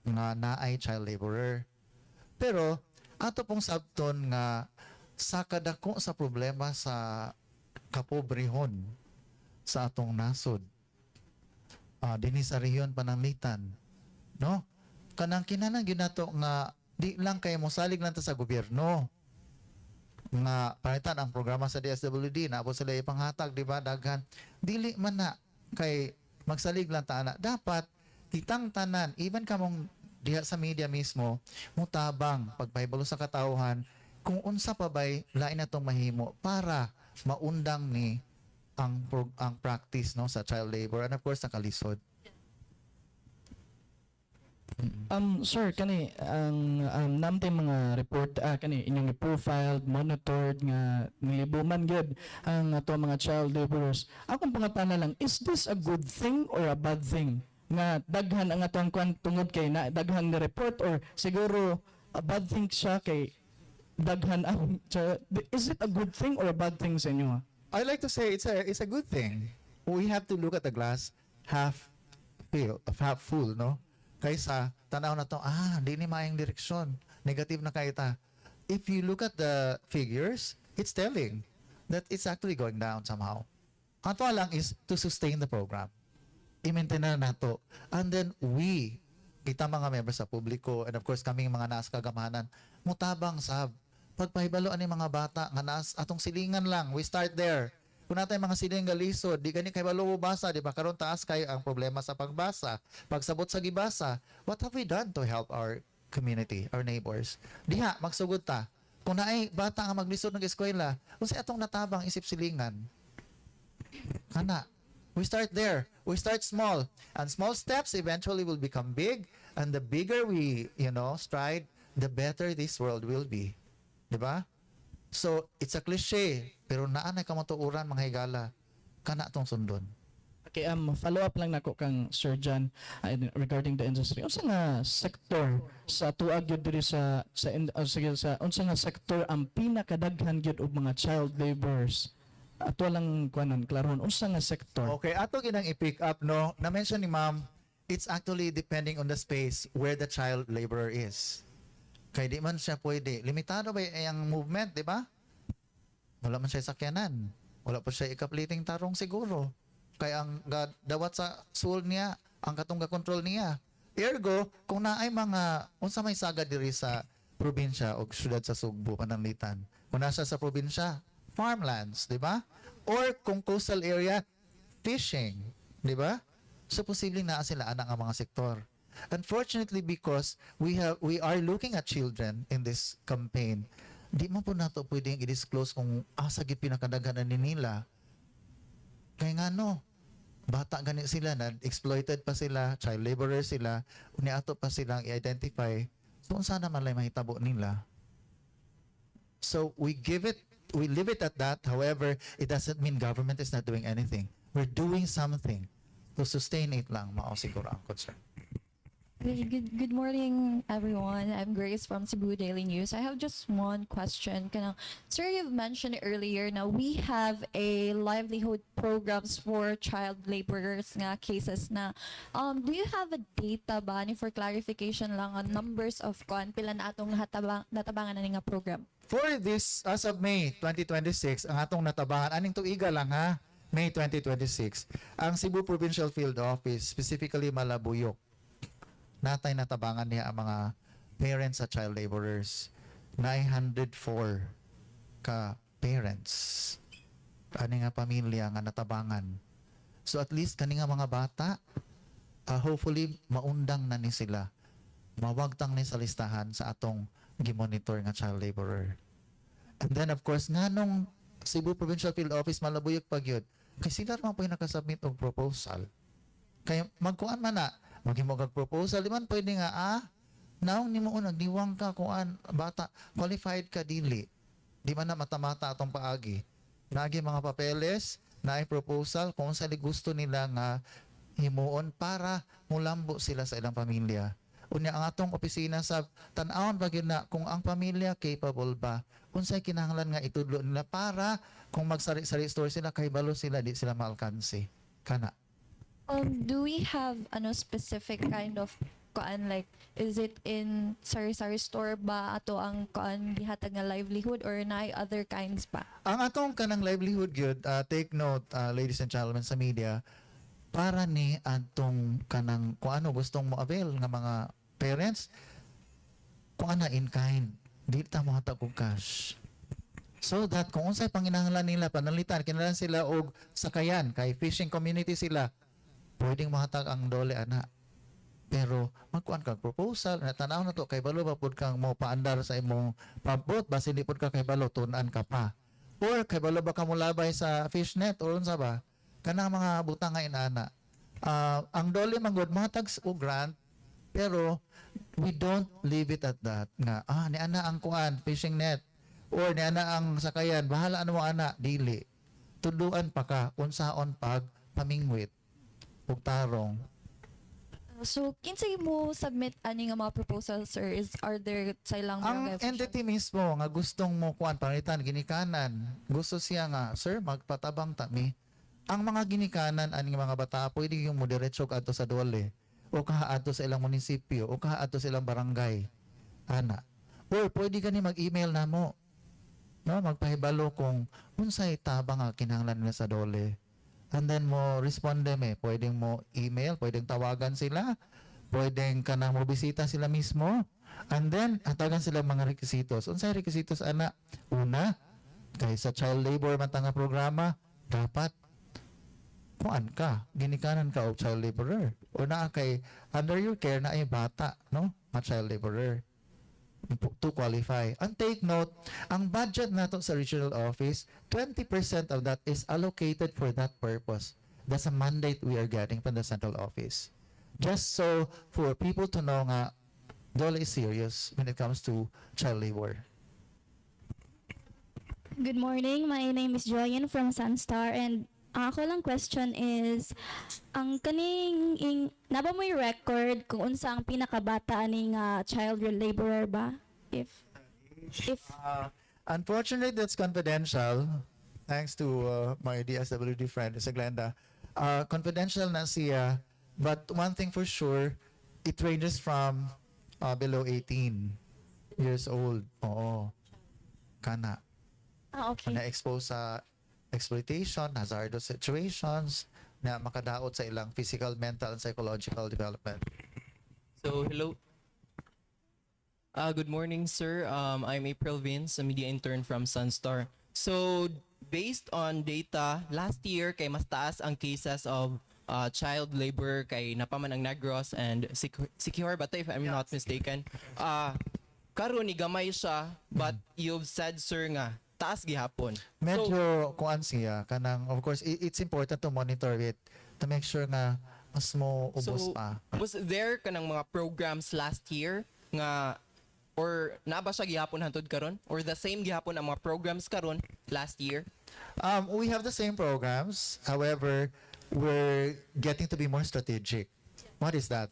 nga naay child laborer. Pero ato pong sabton nga sa kadako sa problema sa kapobrehon sa atong nasod dinhi sa rehiyon pananglitan no kanang kinahanglan gyud nato nga di lang kay mosalig lang ta sa gobyerno nga palitan ang programa sa DSWD na sila ipanghatag di ba daghan dili man na kay magsalig lang ta na dapat kitang tanan even kamong diha sa media mismo mutabang pagpahibalo sa katawhan kung unsa pa bay lain natong mahimo para maundang ni ang practice no sa child labor and of course sa kalisod. Sir, kani ang namtay mga report kani inyong profiled, monitored nga nilibuman gyud ang ato mga child laborers. Akong pangatana lang, is this a good thing or a bad thing? Nga daghan ang atong kwan tungod kay na daghan ni report or siguro a bad thing siya kay daghan ang is it a good thing or a bad thing sa inyo? I like to say it's a good thing. We have to look at the glass half full, no? Kaysa tanaw na to, di ni maayong direksyon. Negative na kaita. If you look at the figures, it's telling that it's actually going down somehow. Ato lang is to sustain the program. I-maintain na nato. And then kita mga members sa publiko, and of course kaming mga naas kagamanan, mutabang sa pagpahibaloan ni mga bata nga naas atong silingan lang. We start there. Kung natay mga siling galisod, di gani kay balo mo basa, di ba? Karon taas kay ang problema sa pagbasa. Pagsabot sa gibasa, what have we done to help our community, our neighbors? Diha, magsugod ta. Kung naay bata nga maglisod ng eskwela, unsay atong natabang isip silingan? Kana. We start there. We start small. And small steps eventually will become big. And the bigger we, stride, the better this world will be. Diba? So, it's a cliche. Pero naanay ka matuuran, mga higala. Kana atong sundon. Okay, follow up lang nako kang Sir John regarding the industry. Unsa nga sektor sa tuag gyud diri unsa nga sektor ang pinakadaghan gyud og mga child laborers? Ato lang kuanon klaron unsa nga sektor? Okay, ato ginang i-pick up, no? Na-mention ni ma'am, it's actually depending on the space where the child laborer is. Kaya di man siya pwede. Limitado ba yung movement, di ba? Wala man siya sakyanan. Wala pa siya ikapliting tarong siguro. Kaya ang dawat sa soul niya, ang katong control niya. Ergo, kung naay mga, unsa may saga diri sa probinsya o syudad sa Sugbo, Pananglitan. Kung nasa sa probinsya, farmlands, di ba? Or kung coastal area, fishing, di ba? So posibleng naa sila anak ang mga sektor. Unfortunately, because we are looking at children in this campaign, di man po nato pwedeng i-disclose kung asa gid pinakadaghanan ni nila. Kaya nga no, bata gani sila, na exploited pa sila, child laborer sila, uni ato pa silang i-identify. So unsa na man lay mahitabo nila. So we leave it at that. However, it doesn't mean government is not doing anything. We're doing something to sustain it lang, mao siguro ang concern. Good morning, everyone. I'm Grace from Cebu Daily News. I have just one question. Sir, you've mentioned earlier now we have a livelihood programs for child laborers nga cases na. Do you have a data ba ni for clarification lang on numbers of pila na atong natabangan na nga program? For this, as of May 2026, ang atong natabangan, aning tuiga lang ha, May 2026, ang Cebu Provincial Field Office, specifically Malabuyok, natay natabangan niya ang mga parents sa child laborers. 904 ka parents. Ani nga pamilya nga natabangan. So at least kani nga mga bata, hopefully maundang na ni sila. Mawagtang ni sa listahan sa atong gimonitor nga child laborer. And then of course nganong Cebu Provincial Field Office Malabuyok pagyud, kay sila man po yung nakasubmit og proposal. Kaya magkuan man na, maghimo kag proposal, di man pwede nga, naong nimo nagdiwang ka kuan bata, qualified ka dili. Di man na mata-mata atong paagi. Nagi mga papeles, naay proposal kung sa gusto nila nga himuon para mulambo sila sa ilang pamilya. Unya ang atong opisina sa tan-awon pa gyud na kung ang pamilya capable ba, unsay kinahanglan nga itudlo nila para kung magsari-sari store sila kay balo sila di sila maalkansi. Kana. Do we have specific kind of like is it in sari-sari store ba ato ang gihatag nga livelihood or na other kinds pa? Ang atong kanang livelihood gyud, take note ladies and gentlemen sa media, para ni atong kanang kung ano gustong mo avail nga mga parents, kung ana in kind, di ta mo hatag og cash. So that kung unsay panginahanglan nila panalitan kinahanglan sila og sakayan kay fishing community sila, pwedeng mahatag ang dole ana. Pero magkuan kag proposal na tanaw na to kay balo ba pud kang mo paandar sa imong pabot basi di pud ka kay balo tun-an ka pa. Or kay balo ba ka mo labay sa fishnet or unsa ba? Kanang mga butang nga inana. Ang dole manggod mahatag og grant pero we don't leave it at that nga ni ana ang kuan fishing net or ni ana ang sakayan bahala ano mo ana dili. Tuduan pa ka unsaon pag pamingwit ug tarong. So, kinsay mo submit ani nga mga proposals, sir? Are there sa ilang Ang barangay official? entity mismo nga gustong mo kuan palitan ginikanan, gusto siya nga, sir, magpatabang tami. Ang mga ginikanan ani nga mga bata pwede yung mo diretso adto sa dole o kaadto sa ilang munisipyo o kaadto sa ilang barangay. Ana. Or pwede gani mag-email namo. No, magpahibalo kung unsay tabang nga kinahanglan nila sa dole. And then mo responde pwedeng mo email, pwedeng tawagan sila, pwedeng ka na mo bisita sila mismo, and then hatagan sila mga requisitos. Unsay requisitos ana? Una, kay sa child labor man nga programa, dapat kuan ka, ginikanan ka og child laborer o naa kay under your care na ay bata, no? Nga child laborer to qualify. And take note, ang budget nato sa regional office, 20% of that is allocated for that purpose. That's a mandate we are getting from the central office. Just so for people to know nga DOLE is serious when it comes to child labor. Good morning. My name is Joyen from Sunstar, and ang ako lang question is ang naba mo yung record kung unsa ang pinakabata aning child laborer ba? If Unfortunately, that's confidential. Thanks to my DSWD friend, si Glenda. Confidential na siya. But one thing for sure, it ranges from below 18 years old. Oo. Kana. okay. Na-expose sa exploitation, hazardous situations, na makadaot sa ilang physical, mental, and psychological development. So, hello. Good morning, sir. I'm April Vince, a media intern from Sunstar. So, based on data, last year kay mas taas ang cases of child labor kay napaman ang Negros and Secure Bata, if I'm not mistaken. Karon ni gamay siya, but you've said, sir, nga taas gihapon. Medyo kuan siya kanang, of course it's important to monitor it to make sure nga mas mo ubos pa. Was there kanang mga programs last year nga or naba siya gihapon hantod karon or the same gihapon ang mga programs karon last year? We have the same programs, however we're getting to be more strategic. What is that?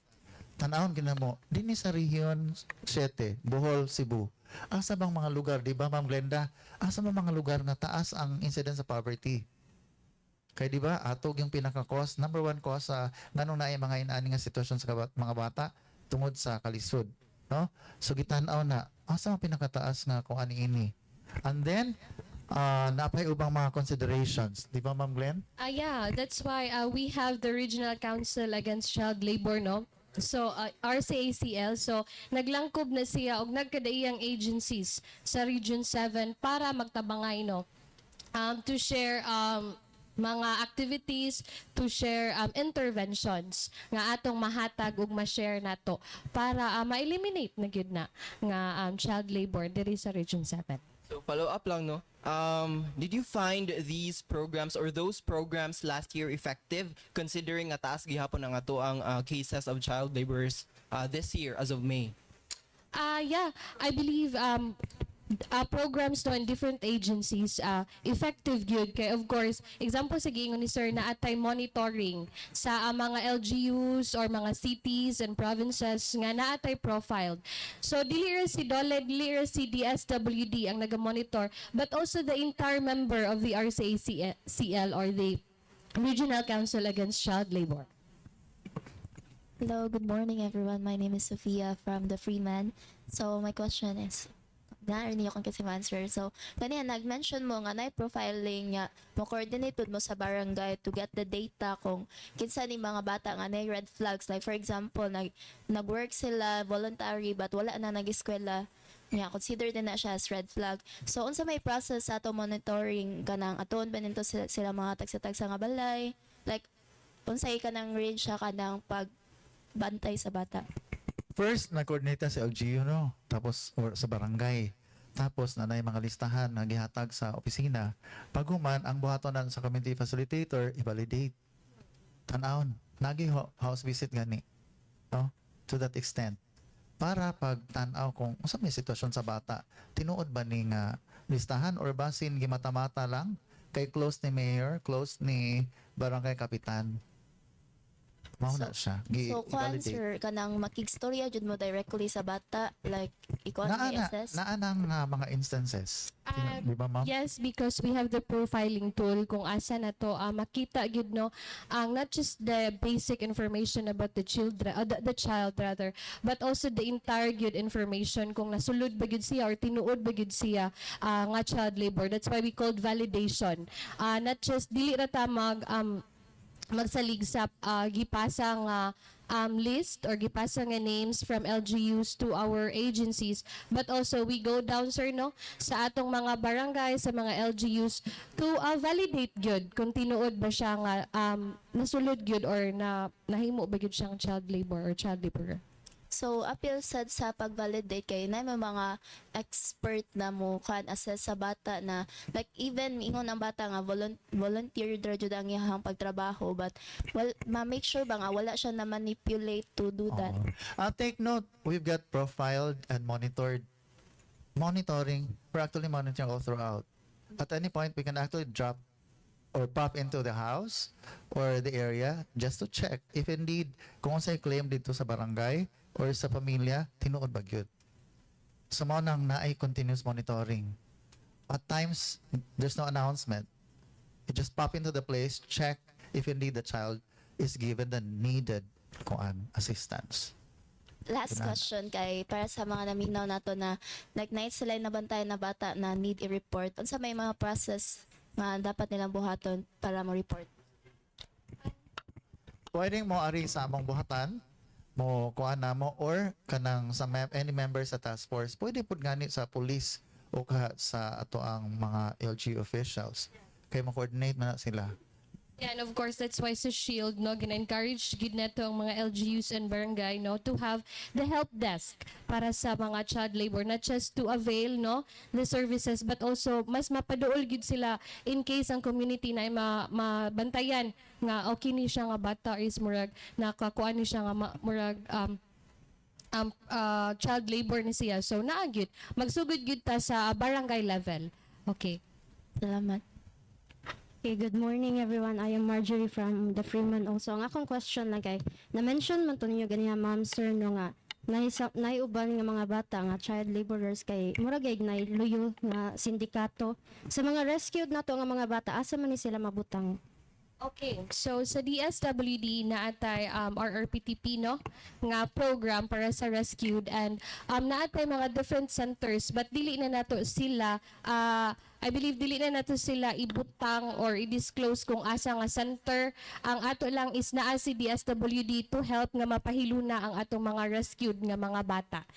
Tanawon gina mo dinhi sa Region 7, Bohol, Cebu. Asa bang mga lugar, di ba Ma'am Glenda? Asa bang mga lugar na taas ang incidence sa poverty? Kaya di ba, atog yung pinaka-cause, number one cause sa nganong na mga inaani nga sitwasyon sa mga bata tungod sa kalisod. No? So gitanaw na, asa ang pinakataas nga kung ani ini. And then, napay ubang mga considerations. Di ba Ma'am Glenn? Yeah, that's why we have the Regional Council Against Child Labor, no? So, RCACL, so naglangkob na siya og nagkadaiyang agencies sa Region 7 para magtabangay, no? To share mga activities, to share interventions nga atong mahatag ug ma-share nato para ma-eliminate na gyud na nga child labor diri sa Region 7. So follow up lang, no? Did you find these programs or those programs last year effective considering nga taas gihapon ang ato ang cases of child laborers this year as of May? Yeah, I believe programs no in different agencies effective gyud kay of course example sa giingon ni sir na atay monitoring sa mga LGUs or mga cities and provinces nga naatay profiled. So dili ra si DOLE, dili ra si DSWD ang naga-monitor, but also the entire member of the RCACL or the Regional Council Against Child Labor. Hello, good morning everyone. My name is Sophia from the Freeman. So my question is, narinig akong kasi answer. So, kanina nag-mention mo nga na profiling nga mo coordinated mo sa barangay to get the data kung kinsa ni mga bata nga na red flags. Like for example, nag-work sila voluntary but wala na nag-eskwela. Yeah, consider din na siya as red flag. So, unsa may process sa ato monitoring kanang aton ba nito sila mga tagsa-tagsa nga balay? Like, unsay kanang range siya kanang pagbantay sa bata? First, nag-coordinate sa LGU, no? Tapos, or sa barangay. Tapos, nanay mga listahan na gihatag sa opisina. Paguman, ang buhatonan sa community facilitator, i-validate. Tanawon. Nagi house visit gani. No? To that extent. Para pag tanaw kung unsa may sitwasyon sa bata, tinuod ba ni nga listahan or basin gimata-mata lang? Kay close ni mayor, close ni barangay kapitan. Mauna siya. So, kung sir, kanang makigstorya jud mo directly sa bata, like, ikaw ang assess? Naanang mga instances. Di ba, ma'am? Yes, because we have the profiling tool kung asa na to makita gyud no ang not just the basic information about the children the child rather, but also the entire gyud information kung nasulod ba gyud siya or tinuod ba gyud siya nga child labor. That's why we called validation. Not just dili ra ta magsalig sa gipasa nga list or gipasa nga names from LGUs to our agencies, but also we go down, sir, no, sa atong mga barangay, sa mga LGUs to validate gyud kung tinuod ba siya nga nasulod gyud or nahimo ba gyud siyang child labor or child laborer. So, appeal sad sa pag-validate kay na may mga expert na mo kan assess sa bata na like even ingon ang bata nga volunteer dra jud ang iyang pagtrabaho, but ma-make sure ba nga wala siya na manipulate to do that. Take note, we've got profiled and monitoring. We're actually monitoring all throughout. At any point, we can actually drop or pop into the house or the area just to check if indeed kung sa'y claim dito sa barangay or sa pamilya, tinuod ba gyud. So mo nang naay continuous monitoring. At times, there's no announcement. You just pop into the place, check if indeed the child is given the needed assistance. Last Gina. question kay para sa mga naminaw nato na like night sila nabantayan na bata na need i-report. Unsa may mga process nga dapat nilang buhaton para mo report? Pwedeng mo ari sa among buhatan, mo kuan namo or kanang sa any member sa task force, pwede pud gani sa police o sa ato ang mga LG officials kay mo-coordinate na sila. And of course, that's why sa Shield, no, gina-encourage gid nato ang mga LGUs and barangay, no, to have the help desk para sa mga child labor, not just to avail, no, the services, but also mas mapaduol gid sila in case ang community na ay mabantayan nga okay ni siya nga bata is murag nakakuan ni siya nga murag child labor ni siya. So naagid magsugod gid ta sa barangay level. Okay. Salamat. Okay, good morning everyone. I am Marjorie from the Freeman also. Ang akong question na kay, na-mention man to ninyo ganiya ma'am sir no nga naiuban nga mga bata nga child laborers kay murag gay luyo nga sindikato sa mga rescued nato nga mga bata asa man ni sila mabutang. Okay, so sa DSWD naatay RRPTP, no, nga program para sa rescued, and naatay mga different centers, but dili na nato sila I believe dili na nato sila ibutang or i-disclose kung asa nga center. Ang ato lang is naa si DSWD to help nga mapahiluna ang atong mga rescued nga mga bata.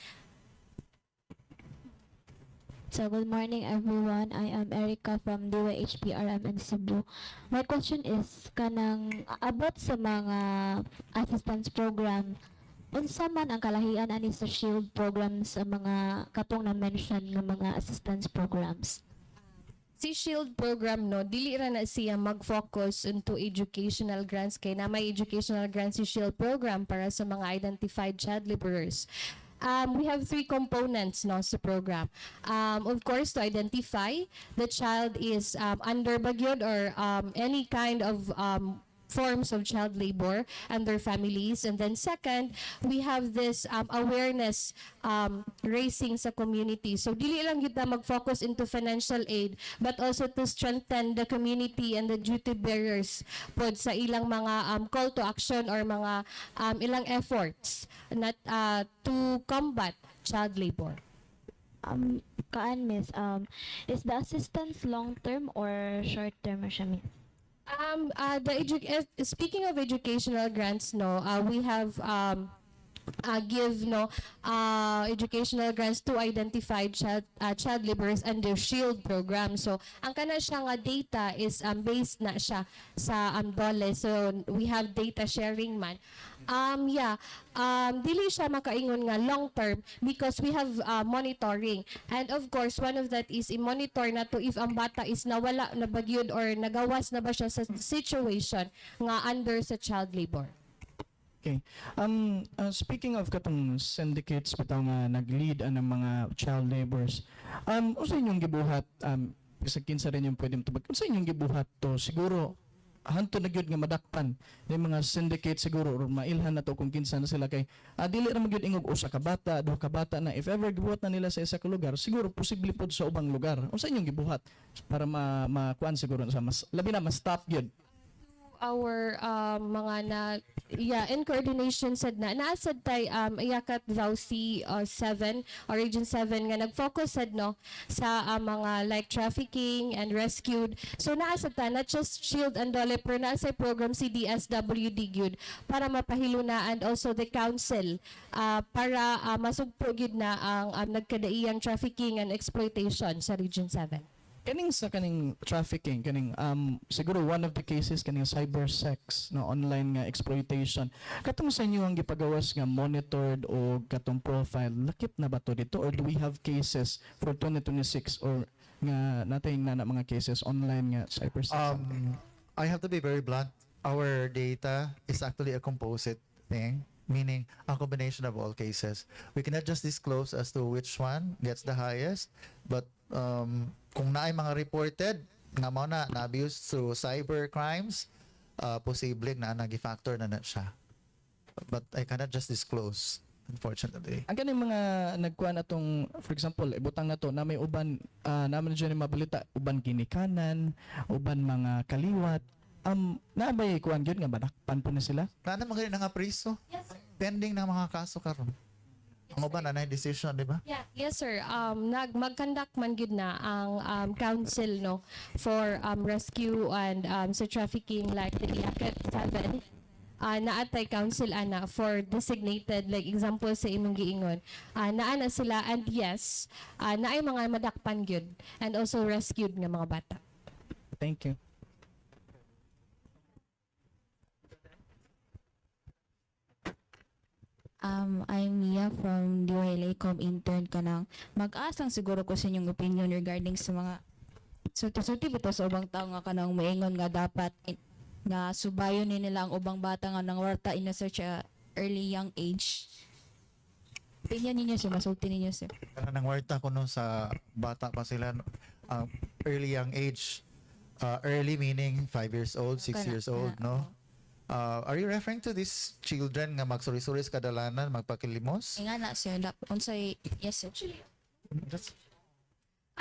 So good morning everyone. I am Erica from DYHPRM in Cebu. My question is kanang about sa mga assistance program. Unsa man ang kalahian ani sa Shield programs sa mga katong na mention nga mga assistance programs? Si Shield program, no, dili ra na siya mag-focus into educational grants kay na may educational grants si Shield program para sa mga identified child laborers. We have 3 components, no, sa program. Of course, to identify the child is under bagyod or any kind of forms of child labor and their families. And then second, we have this awareness raising sa community. So dili lang yun na mag-focus into financial aid, but also to strengthen the community and the duty bearers pod sa ilang mga call to action or mga ilang efforts not to combat child labor. Miss, is the assistance long term or short term siya, miss? Speaking of educational grants, no, we have give educational grants to identified child laborers under Shield program. So ang kana siya nga data is based na siya sa DOLE. So we have data sharing man. Dili siya makaingon nga long term because we have monitoring. And of course, one of that is i-monitor na to if ang bata is nawala na bagyod or nagawas na ba siya sa situation nga under sa child labor. Okay. Speaking of katong syndicates bitaw nga nag-lead ang mga child laborers, unsa inyong gibuhat sa kinsa rin yung pwedeng tubag? Unsa inyong gibuhat to? Siguro hanto na gyud nga madakpan yung mga syndicate siguro or mailhan na to kung kinsa na sila kay dili ra magyud ingog usa ka bata, duha ka bata na if ever gibuhat na nila sa isa ka lugar, siguro posible pod sa ubang lugar. Unsa inyong gibuhat para makuan siguro sa mas labi na mas stop gyud? our mga in coordination sad na naasad tay iyakat VAUC 7 or Region 7 nga nag-focus sad no sa mga like trafficking and rescued. So naasad ta not just Shield and Dole pero naasay program si DSWD gyud para mapahiluna and also the council para masugpo gyud na ang nagkadaiyang trafficking and exploitation sa Region 7. Kaning sa kaning trafficking, kaning siguro one of the cases kaning cyber sex, no, online nga exploitation. Katong sa inyo ang gipagawas nga monitored o katong profile, lakip na ba to dito or do we have cases for 2026 or nga natin na mga cases online nga cyber sex? I have to be very blunt. Our data is actually a composite thing, meaning a combination of all cases. We cannot just disclose as to which one gets the highest, but kung naay mga reported nga mao na abuse through cyber crimes, posible na nagi-factor na siya. But I cannot just disclose, unfortunately. Ang kaning mga nagkuan atong for example ibutang nato na may uban naman dyan yung mabalita uban ginikanan, uban mga kaliwat naabay kuan gyud nga badakpan po na sila. Na mga nga priso. Pending na mga kaso karon. Ang uban na decision, di ba? Yeah, yes sir. Mag-conduct man gid na ang council no for rescue and sa trafficking like the Iyakat 7. Naatay council ana for designated like example sa imong giingon. Naana sila and yes, naay mga madakpan gyud and also rescued nga mga bata. Thank you. I'm Mia from DYLACOM intern ka nang mag-asang siguro ko sa inyong opinion regarding sa mga sulti bito sa ubang tao nga kanang maingon nga dapat nga subayon ni nila ang ubang bata nga nang warta in such a early young age. Opinion ninyo sir, masulti ninyo sir. Nang warta ko no sa bata pa sila early young age. Early meaning 5 years old, 6 Kana, years old, no? Are you referring to these children nga magsuri-suri sa kadalanan, magpakilimos? Nga na sir, unsay yes sir.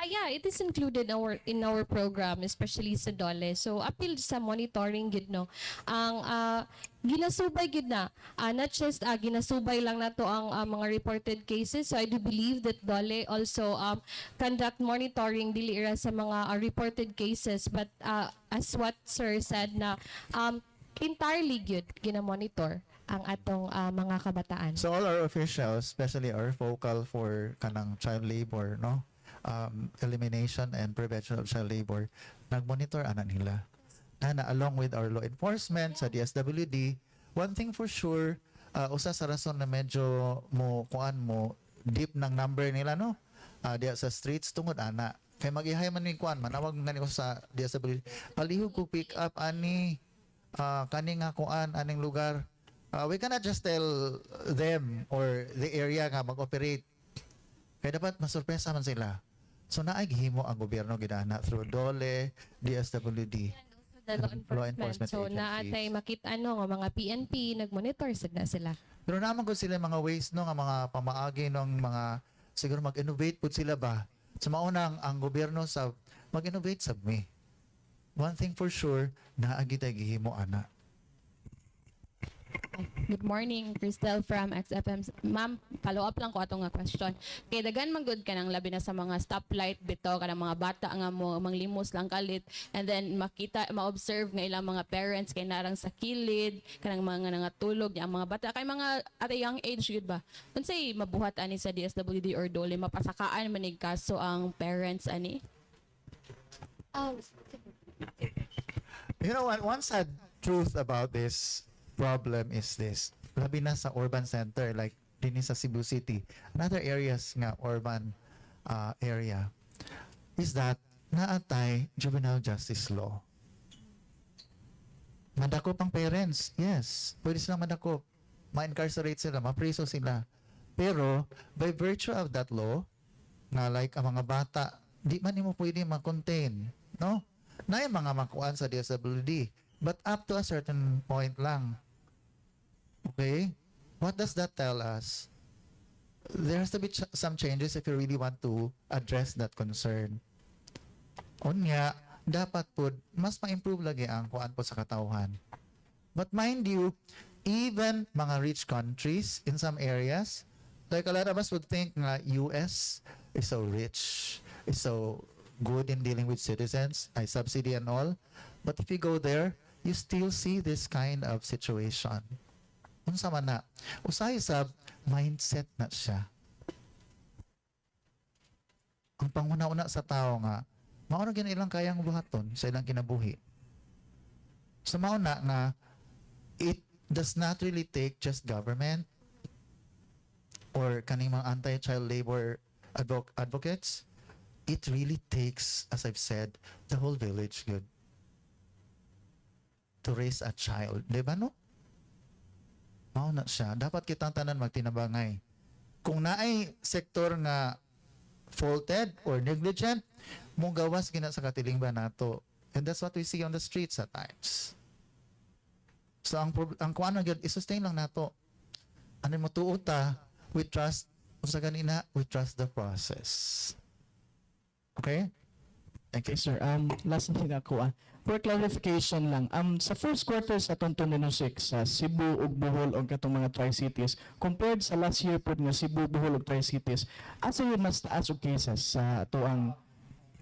Yeah, it is included in our program, especially sa DOLE. So, appeal sa monitoring gid no. Ang ginasubay gid na, not just ginasubay lang na to ang mga reported cases. So, I do believe that DOLE also conduct monitoring dili ra sa mga reported cases. But as what sir said na entirely good gina-monitor ang atong mga kabataan. So all our officials, especially our focal for kanang child labor, no? Elimination and prevention of child labor, nag-monitor ana nila. Along with our law enforcement sa DSWD, one thing for sure, usa sa rason na medyo mo deep ng number nila no. Diya sa streets tungod ana. Kay mag-ihay man ni kuan manawag ngani ko sa DSWD. Palihog ko pick up ani kani nga kuan aning lugar. We cannot just tell them or the area nga mag-operate. Kaya dapat masurpresa man sila. So naay gihimo ang gobyerno gidana through DOLE, DSWD. The law enforcement. So, agencies. naatay makita nga mga PNP, nag-monitor sad na sila. Pero naman ko sila mga ways no nga mga pamaagi ng mga siguro mag-innovate pud sila ba. Sa maunang ang gobyerno sa mag-innovate sab me. One thing for sure, naagi tay gihimo ana. Good morning, Cristel from XFM. Ma'am, follow up lang ko atong nga question. Kay dagan man gud ka nang labi na sa mga stoplight bito kanang mga bata nga mo manglimos lang kalit and then makita ma-observe nga ilang mga parents kay narang sa kilid kanang mga nangatulog ang mga bata kay mga at a young age gud ba. Unsay mabuhat ani sa DSWD or DOLE mapasakaan manig kaso ang parents ani? You know what? One sad truth about this problem is this. Labi na sa urban center like din sa Cebu City. Another areas nga urban area is that naatay juvenile justice law. Madakop ang parents. Yes. Pwede silang madakop. Ma-incarcerate sila. Ma-preso sila. Pero by virtue of that law na like ang mga bata di man mo pwede ma-contain. No? Na yung mga makuan sa DSWD. But up to a certain point lang. Okay? What does that tell us? There has to be some changes if you really want to address that concern. Unya, dapat po, mas ma-improve lagi ang kuan po sa katawhan. But mind you, even mga rich countries in some areas, like a lot of us would think na US is so rich, is so good in dealing with citizens, I subsidy and all. But if you go there, you still see this kind of situation. Unsa man na, usahay sa mindset na siya. Ang panguna-una sa tao nga, mauna gina ilang kayang buhaton sa ilang kinabuhi. So mauna nga, it does not really take just government or kaning mga anti-child labor advocates. It really takes, as I've said, the whole village good to raise a child. Di ba no? Mauna siya. Dapat kitang tanan magtinabangay. Kung naay sektor nga faulted or negligent, mong gawas gina sa katiling ba nato. And that's what we see on the streets at times. So ang kung ano gyud i-sustain lang nato. Ano mo tuota, we trust sa ganina, we trust the process. Okay? Thank you. Okay, sir. Last na ako. For clarification lang, sa first quarter sa 2026, sa Cebu ug Bohol og katong mga Tri-Cities, compared sa last year po nga Cebu, Bohol ug Tri-Cities, asa yun mas taas og cases sa atuang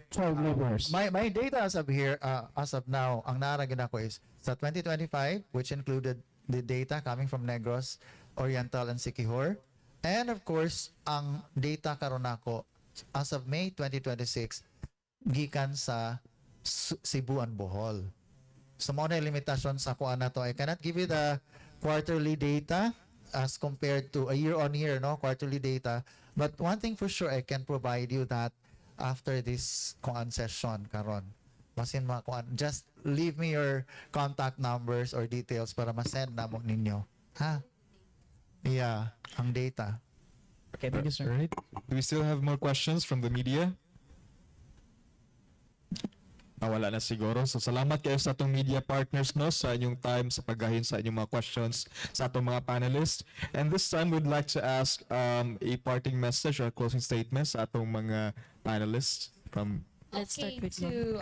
child laborers? My data as of here, as of now, ang naragin ako is sa 2025, which included the data coming from Negros, Oriental, and Siquijor. And of course, ang data karon nako as of May 2026, gikan sa Cebu and Bohol. So mo na yung limitasyon sa kuan na to. I cannot give you the quarterly data as compared to a year-on-year, no, quarterly data. But one thing for sure, I can provide you that after this kuan session karon. Basin mga kuan, just leave me your contact numbers or details para ma-send na mo ninyo. Ha? Yeah, ang data. Okay, thank you, sir. All right. Do we still have more questions from the media? Wala na siguro. So salamat kayo sa atong media partners no sa inyong time sa paggahin sa inyong mga questions sa atong mga panelists. And this time we'd like to ask a parting message or closing statement sa atong mga panelists from Let's start Okay, with you.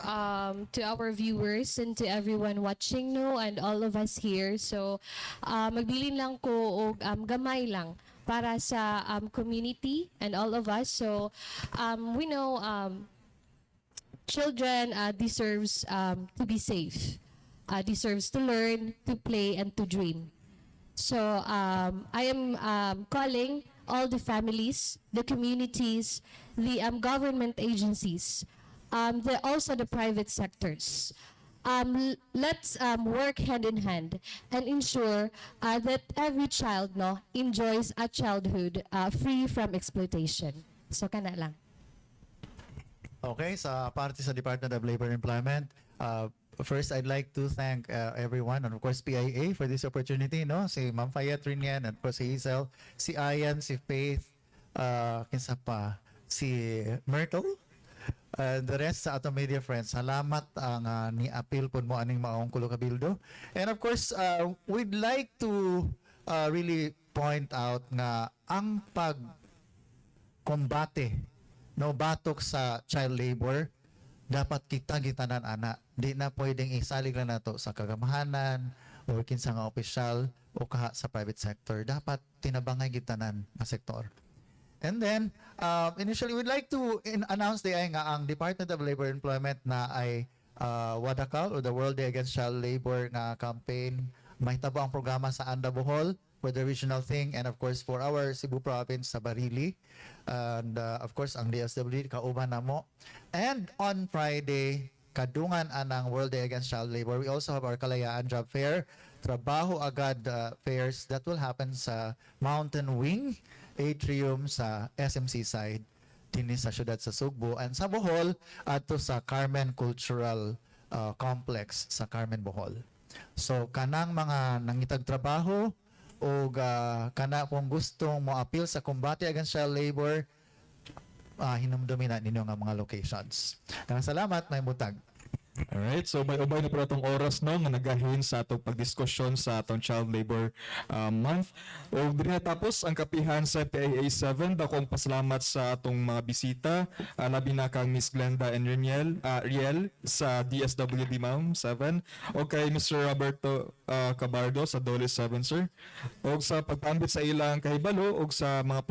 to our viewers and to everyone watching no and all of us here. So magbilin lang ko og gamay lang para sa community and all of us. So we know children deserves to be safe, deserves to learn, to play, and to dream. So I am calling all the families, the communities, the government agencies, also the private sectors. Let's work hand in hand and ensure that every child no enjoys a childhood free from exploitation. So kana lang. Okay, sa parte sa Department of Labor and Employment, first I'd like to thank everyone and of course PIA for this opportunity, no? Si Ma'am Fayet Rinian and po si Hazel, si Ayan, si Faith, kinsa pa, si Myrtle, the rest sa atong media friends. Salamat ang ni-appeal po mo aning maong kulo kabildo. And of course, we'd like to really point out nga ang pagkombate no batok sa child labor dapat kita gitanan ana, di na pwedeng isalig lang nato sa kagamahanan o kinsa nga opisyal o kaha sa private sector. Dapat tinabangay gitanan nga sektor. And then initially we'd like to announce nga ang Department of Labor and Employment na ay WADACAL or the World Day Against Child Labor nga campaign. Mahitabo ang programa sa Anda Bohol for the regional thing and of course for our Cebu province sa Barili and of course ang DSWD kauban namo. And on Friday kadungan anang World Day Against Child Labor, we also have our Kalayaan Job Fair, Trabaho Agad fairs that will happen sa Mountain Wing Atrium sa SMC side dinhi sa syudad sa Sugbo and sa Bohol adto sa Carmen Cultural Complex sa Carmen Bohol. So kanang mga nangitag trabaho o kana kung gustong mo appeal sa combate against child labor, hinumdumi na ninyo nga mga locations. Salamat, may butag. Alright, so may ubay na po itong oras no nga nagahin sa atong pagdiskusyon sa atong Child Labor Month. O diri natapos ang kapihan sa PIA 7. Dakong pasalamat sa atong mga bisita, labi na kang Miss Glenda and Riel sa DSWD Ma'am 7 o kay Mr. Roberto Cabardo sa Dole 7 sir. O sa pagpambit sa ilang kahibalo o sa mga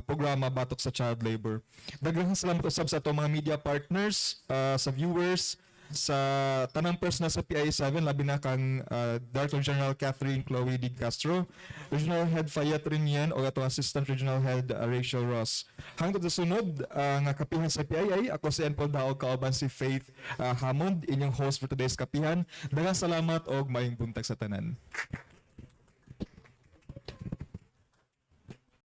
programa batok sa child labor. Daghang salamat usab sa atong mga media partners, sa viewers, sa tanang personal sa PI7, labi na kang Director General Catherine Chloe D. Castro, Regional Head Fayet Rinien o atong Assistant Regional Head Rachel Ross. Hangtod sa sunod nga kapihan sa PIA, ako si Enpol Daog kauban si Faith Hammond, inyong host for today's kapihan. Daghang salamat og maayong buntag sa tanan.